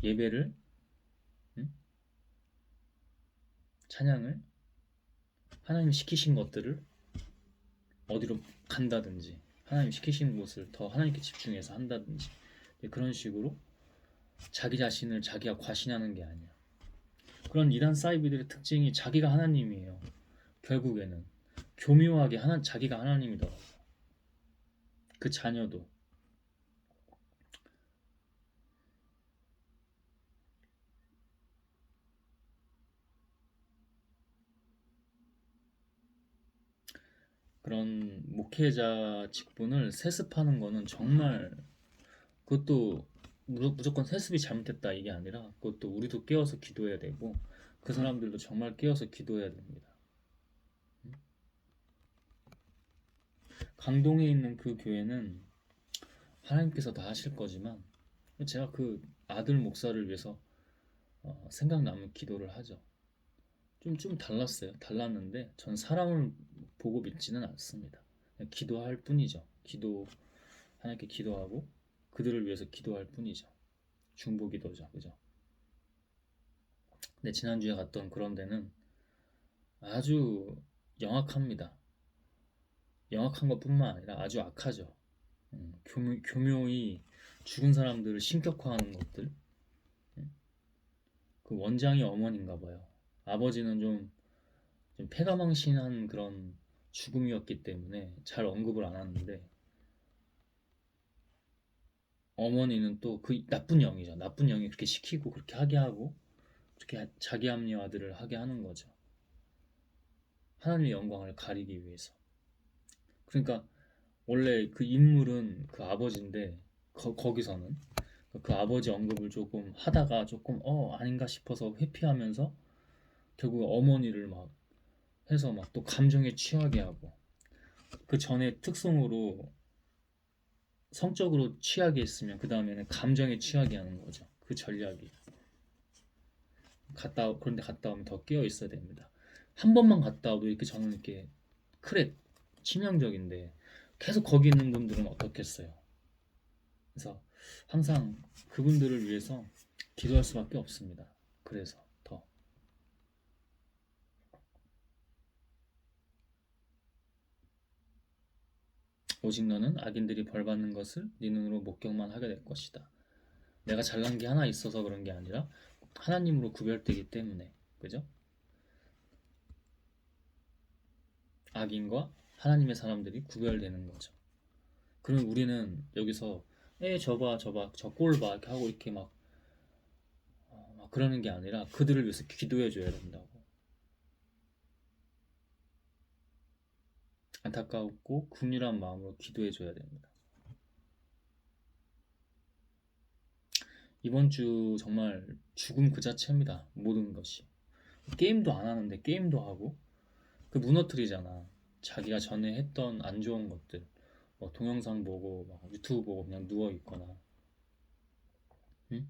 예배를 찬양을 하나님 시키신 것들을 어디로 간다든지 하나님 시키신 곳을 더 하나님께 집중해서 한다든지 그런 식으로 자기 자신을 자기가 과신하는 게 아니야. 그런 이단 사이비들의 특징이 자기가 하나님이에요. 결국에는 교묘하게 자기가 하나님이더라고. 그 자녀도 그런 목회자 직분을 세습하는 거는 정말 그것도 무조건 세습이 잘못됐다 이게 아니라 그것도 우리도 깨어서 기도해야 되고 그 사람들도 정말 깨어서 기도해야 됩니다. 강동에 있는 그 교회는 하나님께서 다 하실 거지만 제가 그 아들 목사를 위해서 생각나면 기도를 하죠. 좀 달랐어요. 달랐는데 전 사람을 보고 믿지는 않습니다. 그냥 기도할 뿐이죠. 하나님께 기도하고 그들을 위해서 기도할 뿐이죠. 중보기도죠. 그죠? 근데 지난주에 갔던 그런 데는 아주 영악합니다. 영악한 것뿐만 아니라 아주 악하죠. 교묘히 죽은 사람들을 신격화하는 것들. 그 원장이 어머니인가 봐요. 아버지는 좀 패가망신한 그런 죽음이었기 때문에 잘 언급을 안 하는데 어머니는 또 그 나쁜 영이죠. 나쁜 영이 그렇게 시키고 그렇게 하게 하고 그렇게 자기 합리화들을 하게 하는 거죠. 하나님의 영광을 가리기 위해서. 그러니까 원래 그 인물은 그 아버지인데 거기서는 그 아버지 언급을 조금 하다가 조금 아닌가 싶어서 회피하면서 결국 어머니를 막 해서 막 또 감정에 취하게 하고 그 전에 특성으로 성적으로 취하게 했으면 그 다음에는 감정에 취하게 하는 거죠. 그 전략이. 그런데 갔다 오면 더 깨어 있어야 됩니다. 한 번만 갔다 와도 이렇게 저는 이렇게 크랙 치명적인데 계속 거기 있는 분들은 어떻겠어요. 그래서 항상 그분들을 위해서 기도할 수밖에 없습니다. 그래서 더 오직 너는 악인들이 벌받는 것을 네 눈으로 목격만 하게 될 것이다. 내가 잘난 게 하나 있어서 그런 게 아니라 하나님으로 구별되기 때문에 그죠? 악인과 하나님의 사람들이 구별되는 거죠. 그럼 우리는 여기서 저봐 저 꼴 봐 이렇게 하고 이렇게 막 그러는 게 아니라 그들을 위해서 기도해 줘야 된다고. 안타깝고 긍휼한 마음으로 기도해 줘야 됩니다. 이번 주 정말 죽음 그 자체입니다. 모든 것이. 게임도 안 하는데 게임도 하고 그 무너뜨리잖아. 자기가 전에 했던 안 좋은 것들 뭐 동영상 보고 막 유튜브 보고 그냥 누워 있거나 응?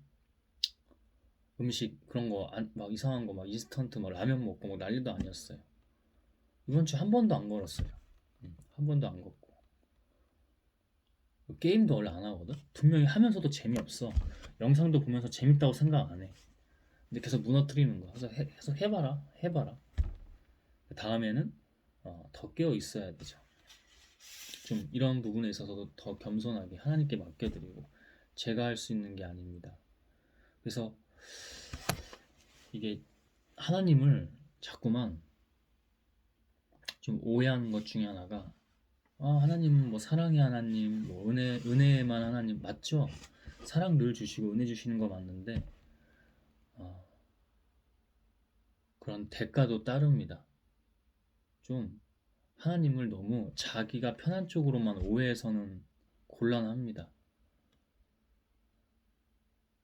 음식 그런 거 막 이상한 거 막 인스턴트 막 라면 먹고 막 난리도 아니었어요. 이번 주 한 번도 안 걸었어요. 한 번도 안 걷고 게임도 원래 안 하거든. 분명히 하면서도 재미없어. 영상도 보면서 재밌다고 생각 안 해. 근데 계속 무너뜨리는 거야. 그래서 계속 해봐라. 다음에는 더 깨어 있어야 되죠. 좀 이런 부분에 있어서도 더 겸손하게 하나님께 맡겨드리고 제가 할 수 있는 게 아닙니다. 그래서 이게 하나님을 자꾸만 좀 오해하는 것 중에 하나가, 하나님은 뭐 사랑의 하나님, 뭐 은혜만 하나님 맞죠? 사랑 늘 주시고 은혜 주시는 거 맞는데 어, 그런 대가도 따릅니다. 좀 하나님을 너무 자기가 편한 쪽으로만 오해해서는 곤란합니다.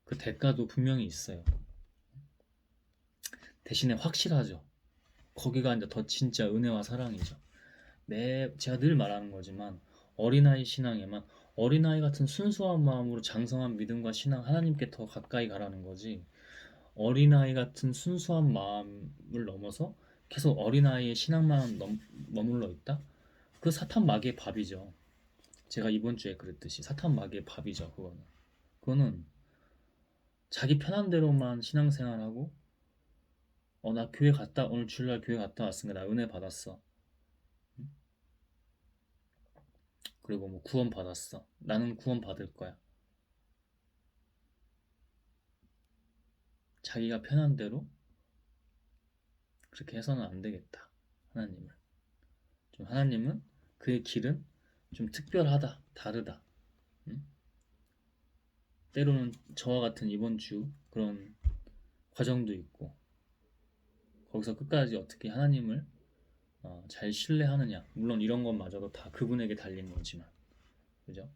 그 대가도 분명히 있어요. 대신에 확실하죠. 거기가 이제 더 진짜 은혜와 사랑이죠. 제가 늘 말하는 거지만 어린아이 신앙에만 어린아이 같은 순수한 마음으로 장성한 믿음과 신앙 하나님께 더 가까이 가라는 거지, 어린아이 같은 순수한 마음을 넘어서 계속 어린아이의 신앙만 머물러 있다? 그 사탄 마귀의 밥이죠. 제가 이번 주에 그랬듯이 사탄 마귀의 밥이죠. 그거는 자기 편한 대로만 신앙생활하고, 나 교회 갔다, 오늘 주일날 교회 갔다 왔으니까 나 은혜 받았어. 그리고 뭐 구원 받았어. 나는 구원 받을 거야. 자기가 편한 대로 그렇게 해서는 안 되겠다. 하나님은 그의 길은 좀 특별하다, 다르다. 응? 때로는 저와 같은 이번 주 그런 과정도 있고, 거기서 끝까지 어떻게 하나님을 잘 신뢰하느냐. 물론 이런 것마저도 다 그분에게 달린 거지만, 그죠?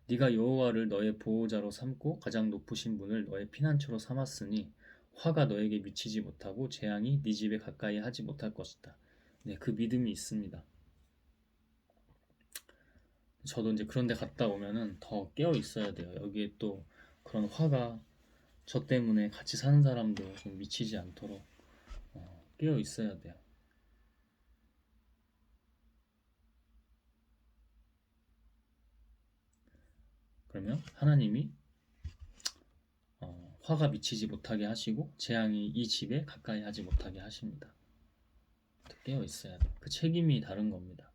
네가 여호와를 너의 보호자로 삼고 가장 높으신 분을 너의 피난처로 삼았으니 화가 너에게 미치지 못하고 재앙이 네 집에 가까이 하지 못할 것이다. 네, 그 믿음이 있습니다. 저도 이제 그런 데 갔다 오면은 더 깨어 있어야 돼요. 여기에 또 그런 화가 저 때문에 같이 사는 사람도 좀 미치지 않도록 깨어 있어야 돼요. 그러면 하나님이 화가 미치지 못하게 하시고 재앙이 이 집에 가까이 하지 못하게 하십니다. 깨어 있어야 돼. 그 책임이 다른 겁니다.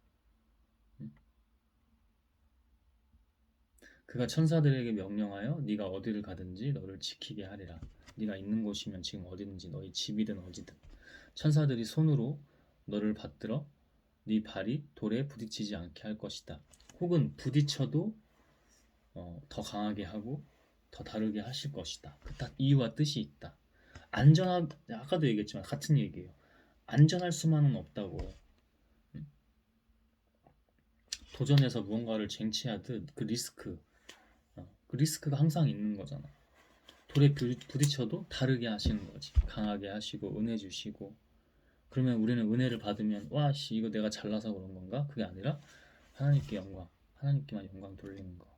그가 천사들에게 명령하여 네가 어디를 가든지 너를 지키게 하리라. 네가 있는 곳이면 지금 어디든지 너희 집이든 어디든 천사들이 손으로 너를 받들어 네 발이 돌에 부딪히지 않게 할 것이다. 혹은 부딪혀도 더 강하게 하고 더 다르게 하실 것이다. 그 딱 이유와 뜻이 있다. 아까도 얘기했지만 같은 얘기예요. 안전할 수만은 없다고. 도전해서 무언가를 쟁취하듯 그 리스크가 항상 있는 거잖아. 돌에 부딪혀도 다르게 하시는 거지. 강하게 하시고 은혜 주시고. 그러면 우리는 은혜를 받으면 이거 내가 잘나서 그런 건가? 그게 아니라 하나님께만 영광 돌리는 거.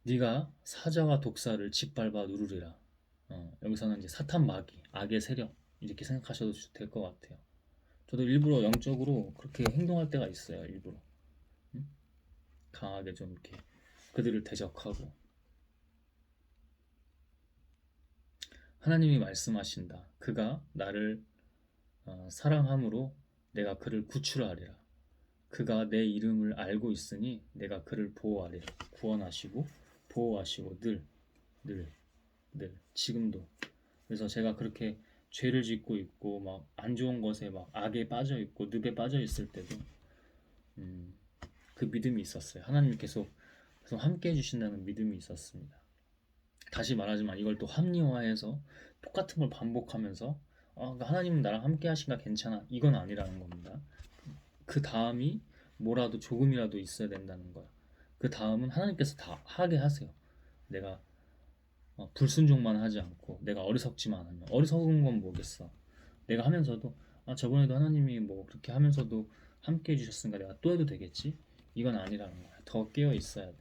네가 사자와 독사를 짓밟아 누르리라. 여기서는 이제 사탄 마귀, 악의 세력 이렇게 생각하셔도 될 것 같아요. 저도 일부러 영적으로 그렇게 행동할 때가 있어요. 일부러 강하게 좀 이렇게 그들을 대적하고. 하나님이 말씀하신다. 그가 나를 사랑함으로 내가 그를 구출하리라. 그가 내 이름을 알고 있으니 내가 그를 보호하리라. 구원하시고 보호하시고 늘 지금도. 그래서 제가 그렇게 죄를 짓고 있고 막 안 좋은 것에 막 악에 빠져 있고 늪에 빠져 있을 때도 그 믿음이 있었어요. 하나님이 계속 함께 해주신다는 믿음이 있었습니다. 다시 말하지만 이걸 또 합리화해서 똑같은 걸 반복하면서 그러니까 하나님은 나랑 함께 하시니까 괜찮아, 이건 아니라는 겁니다. 그 다음이 뭐라도 조금이라도 있어야 된다는 거야. 그 다음은 하나님께서 다 하게 하세요. 내가 불순종만 하지 않고 내가 어리석지만 않으면. 어리석은 건 뭐겠어. 내가 하면서도 저번에도 하나님이 뭐 그렇게 하면서도 함께 해주셨으니까 내가 또 해도 되겠지, 이건 아니라는 거야. 더 깨어 있어야 돼.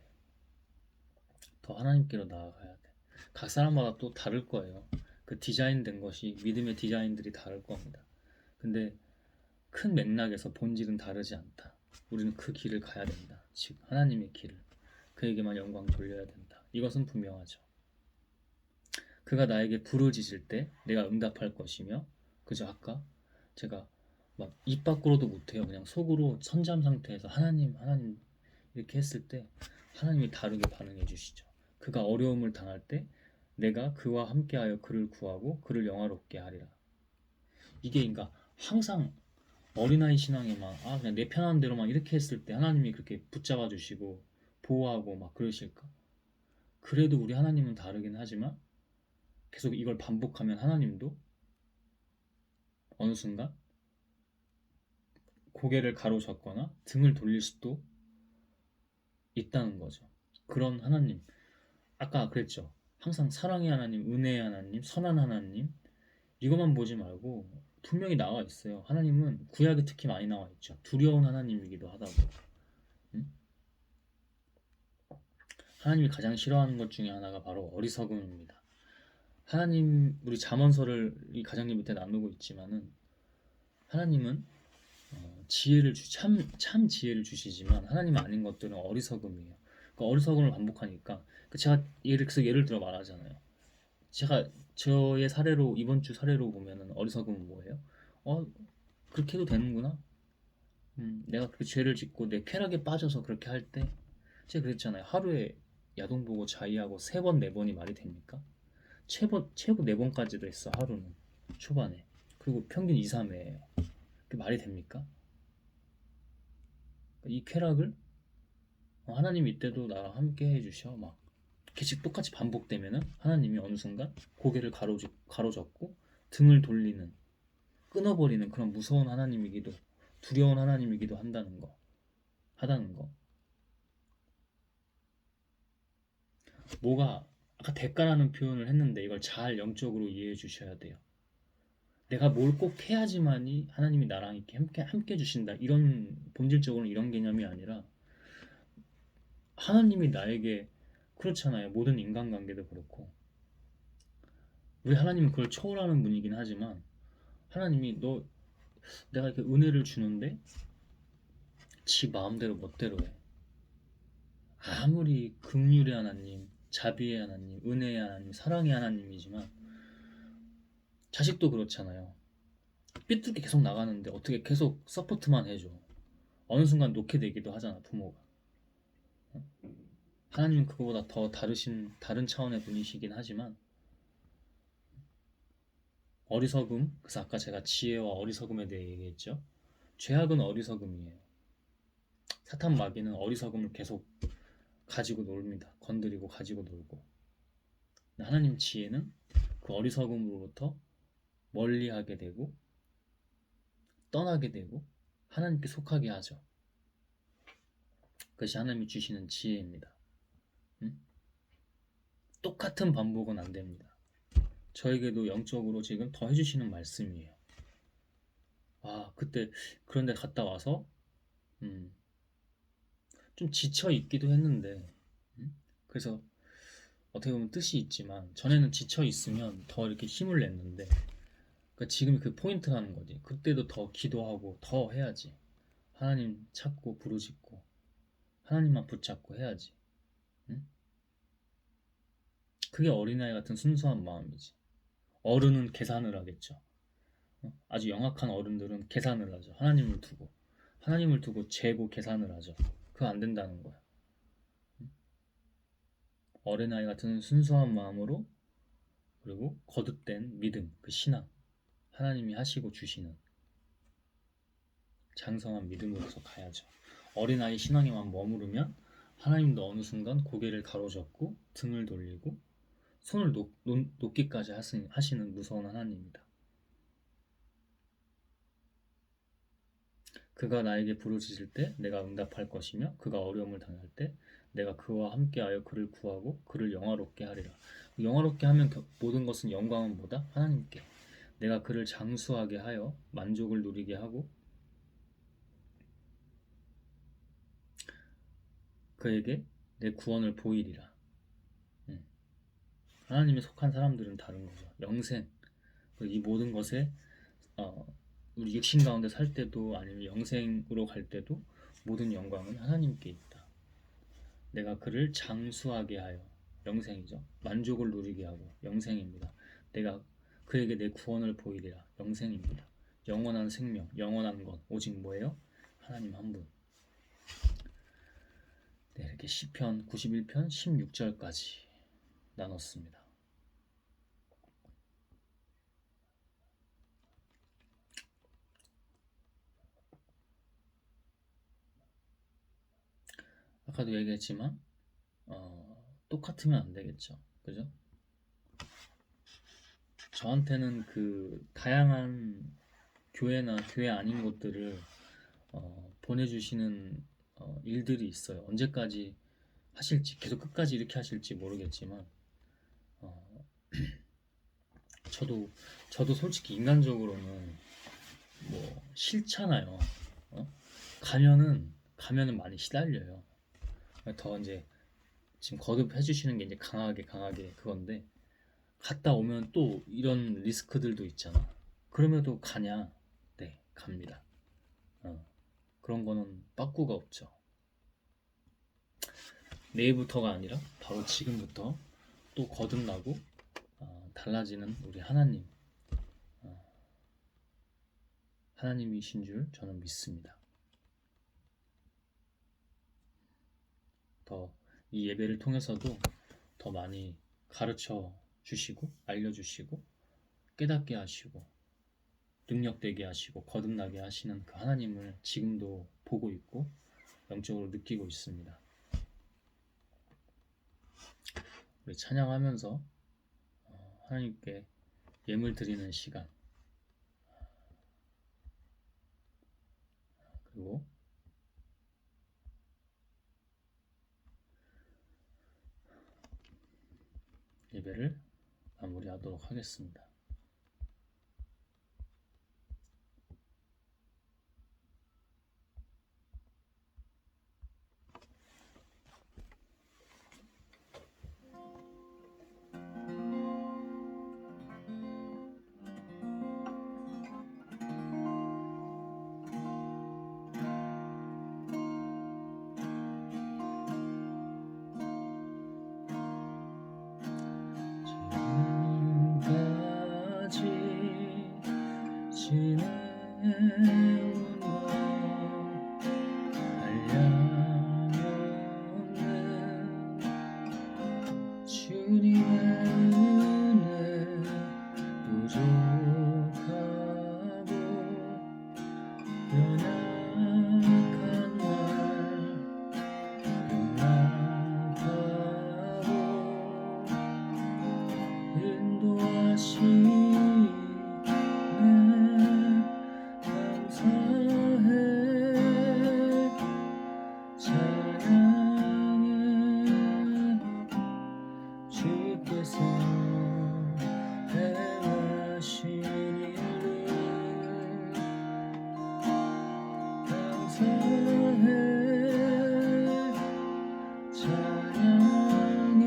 더 하나님께로 나아가야 돼. 각 사람마다 또 다를 거예요. 그 디자인된 것이, 믿음의 디자인들이 다를 겁니다. 근데 큰 맥락에서 본질은 다르지 않다. 우리는 그 길을 가야 된다. 즉 하나님의 길을, 그에게만 영광 돌려야 된다. 이것은 분명하죠. 그가 나에게 부르짖을 때 내가 응답할 것이며. 그저 아까 제가 막 입 밖으로도 못해요. 그냥 속으로 선잠 상태에서 하나님 이렇게 했을 때 하나님이 다르게 반응해 주시죠. 그가 어려움을 당할 때 내가 그와 함께하여 그를 구하고 그를 영화롭게 하리라. 이게 그러니까 항상 어린아이 신앙에만 그냥 내 편한 대로만 이렇게 했을 때 하나님이 그렇게 붙잡아 주시고 보호하고 막 그러실까? 그래도 우리 하나님은 다르긴 하지만 계속 이걸 반복하면 하나님도 어느 순간 고개를 가로젓거나 등을 돌릴 수도 있다는 거죠. 그런 하나님, 아까 그랬죠. 항상 사랑의 하나님, 은혜의 하나님, 선한 하나님, 이것만 보지 말고 분명히 나와 있어요. 하나님은 구약에 특히 많이 나와 있죠. 두려운 하나님이기도 하다고. 응? 하나님이 가장 싫어하는 것 중에 하나가 바로 어리석음입니다. 하나님, 우리 잠언서를 이 가장님 밑에 나누고 있지만은 하나님은 참 지혜를 주시지만 하나님 아닌 것들은 어리석음이에요. 그 어리석음을 반복하니까 제가 예를 들어 말하잖아요. 제가 저의 사례로 이번 주 사례로 보면은 어리석음은 뭐예요? 어 그렇게 해도 되는구나. 내가 그 죄를 짓고 내 쾌락에 빠져서 그렇게 할 때 제가 그랬잖아요. 하루에 야동 보고 자위하고 3번 4번이 말이 됩니까? 최고 4번까지도 했어 하루는 초반에. 그리고 평균 2, 3회예요. 그게 말이 됩니까? 이 쾌락을 하나님 이때도 나랑 함께 해주셔 막 계속 똑같이 반복되면은 하나님이 어느 순간 고개를 가로젓고 등을 돌리는 끊어버리는 그런 무서운 하나님이기도 두려운 하나님이기도 하다는 거. 뭐가 아까 대가라는 표현을 했는데 이걸 잘 영적으로 이해해 주셔야 돼요. 내가 뭘 꼭 해야지만이 하나님이 나랑 이렇게 함께 주신다. 이런 본질적으로는 이런 개념이 아니라 하나님이 나에게 그렇잖아요. 모든 인간관계도 그렇고 우리 하나님은 그걸 초월하는 분이긴 하지만 하나님이 내가 이렇게 은혜를 주는데 지 마음대로 멋대로 해. 아무리 긍휼의 하나님, 자비의 하나님, 은혜의 하나님, 사랑의 하나님이지만 자식도 그렇잖아요. 삐뚤게 계속 나가는데 어떻게 계속 서포트만 해줘. 어느 순간 놓게 되기도 하잖아, 부모가. 하나님은 그거보다 더 다른 차원의 분이시긴 하지만 어리석음, 그래서 아까 제가 지혜와 어리석음에 대해 얘기했죠. 죄악은 어리석음이에요. 사탄 마귀는 어리석음을 계속 가지고 놉니다. 건드리고 가지고 놀고. 하나님 지혜는 그 어리석음으로부터 멀리하게 되고 떠나게 되고 하나님께 속하게 하죠. 그것이 하나님이 주시는 지혜입니다. 응? 똑같은 반복은 안 됩니다. 저에게도 영적으로 지금 더 해주시는 말씀이에요. 그때 그런데 갔다 와서 좀 지쳐 있기도 했는데 그래서 어떻게 보면 뜻이 있지만 전에는 지쳐 있으면 더 이렇게 힘을 냈는데 그러니까 지금 그 포인트라는 거지. 그때도 더 기도하고 더 해야지. 하나님 찾고 부르짖고 하나님만 붙잡고 해야지. 응? 그게 어린아이 같은 순수한 마음이지. 어른은 계산을 하겠죠. 아주 영악한 어른들은 계산을 하죠. 하나님을 두고 재고 계산을 하죠. 그거 안 된다는 거야. 어린아이 같은 순수한 마음으로 그리고 거듭된 믿음, 그 신앙, 하나님이 하시고 주시는 장성한 믿음으로서 가야죠. 어린아이 신앙에만 머무르면 하나님도 어느 순간 고개를 가로젓고 등을 돌리고 손을 놓기까지 하시는 무서운 하나님입니다. 그가 나에게 부르짖을 때 내가 응답할 것이며 그가 어려움을 당할 때 내가 그와 함께하여 그를 구하고 그를 영화롭게 하리라. 영화롭게 하면 모든 것은 영광은 뭐다? 하나님께. 내가 그를 장수하게 하여 만족을 누리게 하고 그에게 내 구원을 보이리라. 하나님이 속한 사람들은 다른 거죠. 영생. 이 모든 것에 어, 우리 육신 가운데 살 때도 아니면 영생으로 갈 때도 모든 영광은 하나님께 있다. 내가 그를 장수하게 하여 영생이죠. 만족을 누리게 하고 영생입니다. 내가 그에게 내 구원을 보이리라. 영생입니다. 영원한 생명, 영원한 것 오직 뭐예요? 하나님 한 분. 네, 이렇게 시편 91편 16절까지 나눴습니다. 아까도 얘기했지만 똑같으면 안 되겠죠. 그죠? 저한테는 그 다양한 교회나 교회 아닌 곳들을 보내주시는 일들이 있어요. 언제까지 하실지, 계속 끝까지 이렇게 하실지 모르겠지만 어, 저도 솔직히 인간적으로는 뭐 싫잖아요. 어? 가면은 많이 시달려요. 더 이제 지금 거듭해 주시는 게 이제 강하게 그건데, 갔다 오면 또 이런 리스크들도 있잖아. 그럼에도 가냐? 네, 갑니다. 그런 거는 빠꾸가 없죠. 내일부터가 아니라 바로 지금부터 또 거듭나고 달라지는 우리 하나님, 하나님이신 줄 저는 믿습니다. 더 이 예배를 통해서도 더 많이 가르쳐 주시고 알려주시고 깨닫게 하시고 능력되게 하시고 거듭나게 하시는 그 하나님을 지금도 보고 있고 영적으로 느끼고 있습니다. 우리 찬양하면서 하나님께 예물 드리는 시간, 그리고 예배를 마무리하도록 하겠습니다. 지내온 것 한량없는 주님의 은혜 부족하고 연약한 날 용납하고 인도하시네. 감사해. 찬양해. 주께서 행하신 일을 감사해. 찬양해.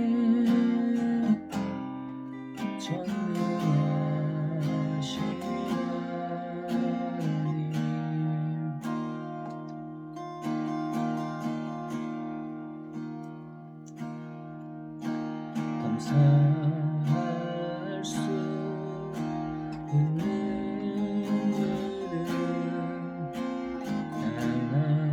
전능하신 하나님, 감사할 수 있는 일은 하나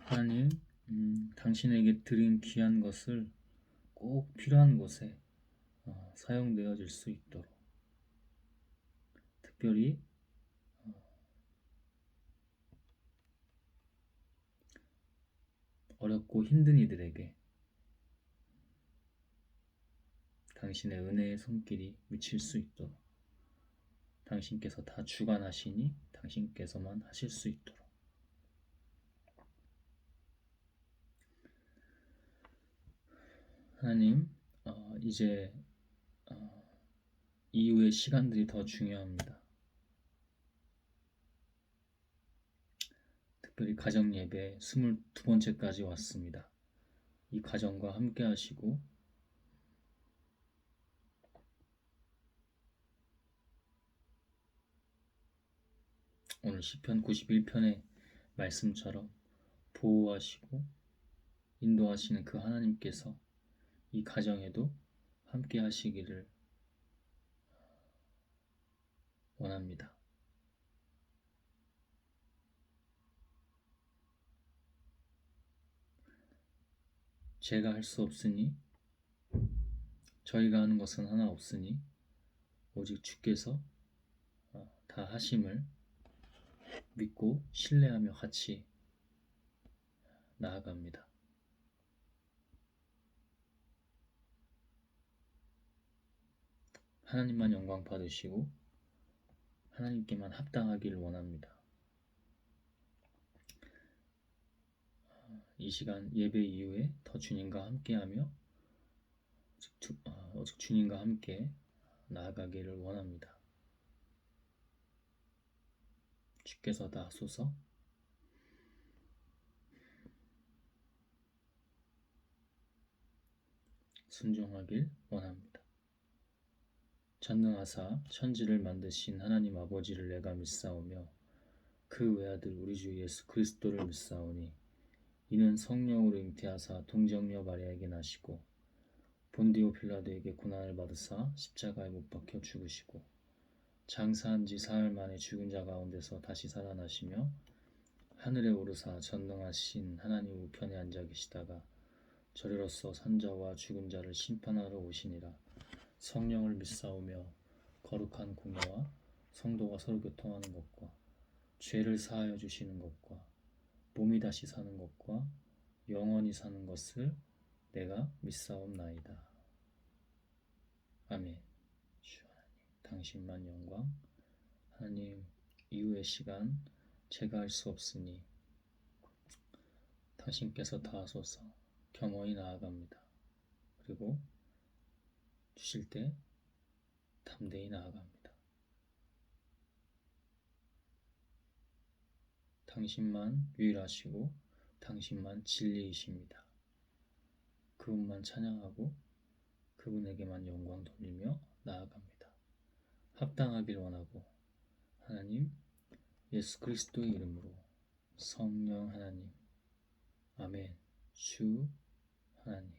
하나님, 당신에게 드린 귀한 것을 꼭 필요한 곳에 사용되어질 수 있도록, 특별히 어렵고 힘든 이들에게 당신의 은혜의 손길이 미칠 수 있도록, 당신께서 다 주관하시니 당신께서만 하실 수 있도록. 하나님, 이제 이후의 시간들이 더 중요합니다. 특별히 가정 예배 22번째까지 왔습니다. 이 가정과 함께 하시고 오늘 시편 91편의 말씀처럼 보호하시고 인도하시는 그 하나님께서 이 가정에도 함께 하시기를 원합니다. 제가 할 수 없으니, 저희가 하는 것은 하나 없으니 오직 주께서 다 하심을 믿고 신뢰하며 같이 나아갑니다. 하나님만 영광 받으시고 하나님께만 합당하길 원합니다. 이 시간 예배 이후에 더 주님과 함께하며 오직 주님과 함께 나아가기를 원합니다. 주께서 다 하소서. 순종하길 원합니다. 전능하사 천지를 만드신 하나님 아버지를 내가 믿사오며 그 외아들 우리 주 예수 그리스도를 믿사오니 이는 성령으로 잉태하사 동정녀 마리아에게 나시고 본디오 빌라도에게 고난을 받으사 십자가에 못 박혀 죽으시고 장사한 지 사흘 만에 죽은 자 가운데서 다시 살아나시며 하늘에 오르사 전능하신 하나님 우편에 앉아 계시다가 저리로서 산자와 죽은 자를 심판하러 오시니라. 성령을 믿사오며 거룩한 공예와 성도가 서로 교통하는 것과 죄를 사하여 주시는 것과 몸이 다시 사는 것과 영원히 사는 것을 내가 믿사옵나이다. 아멘. 주 하나님, 당신만 영광. 하나님, 이후의 시간 제가 할 수 없으니 당신께서 다 하소서. 겸허히 나아갑니다. 그리고 주실 때 담대히 나아갑니다. 당신만 유일하시고 당신만 진리이십니다. 그분만 찬양하고 그분에게만 영광 돌리며 나아갑니다. 합당하길 원하고 하나님 예수 그리스도의 이름으로 성령 하나님 아멘. 주 하나님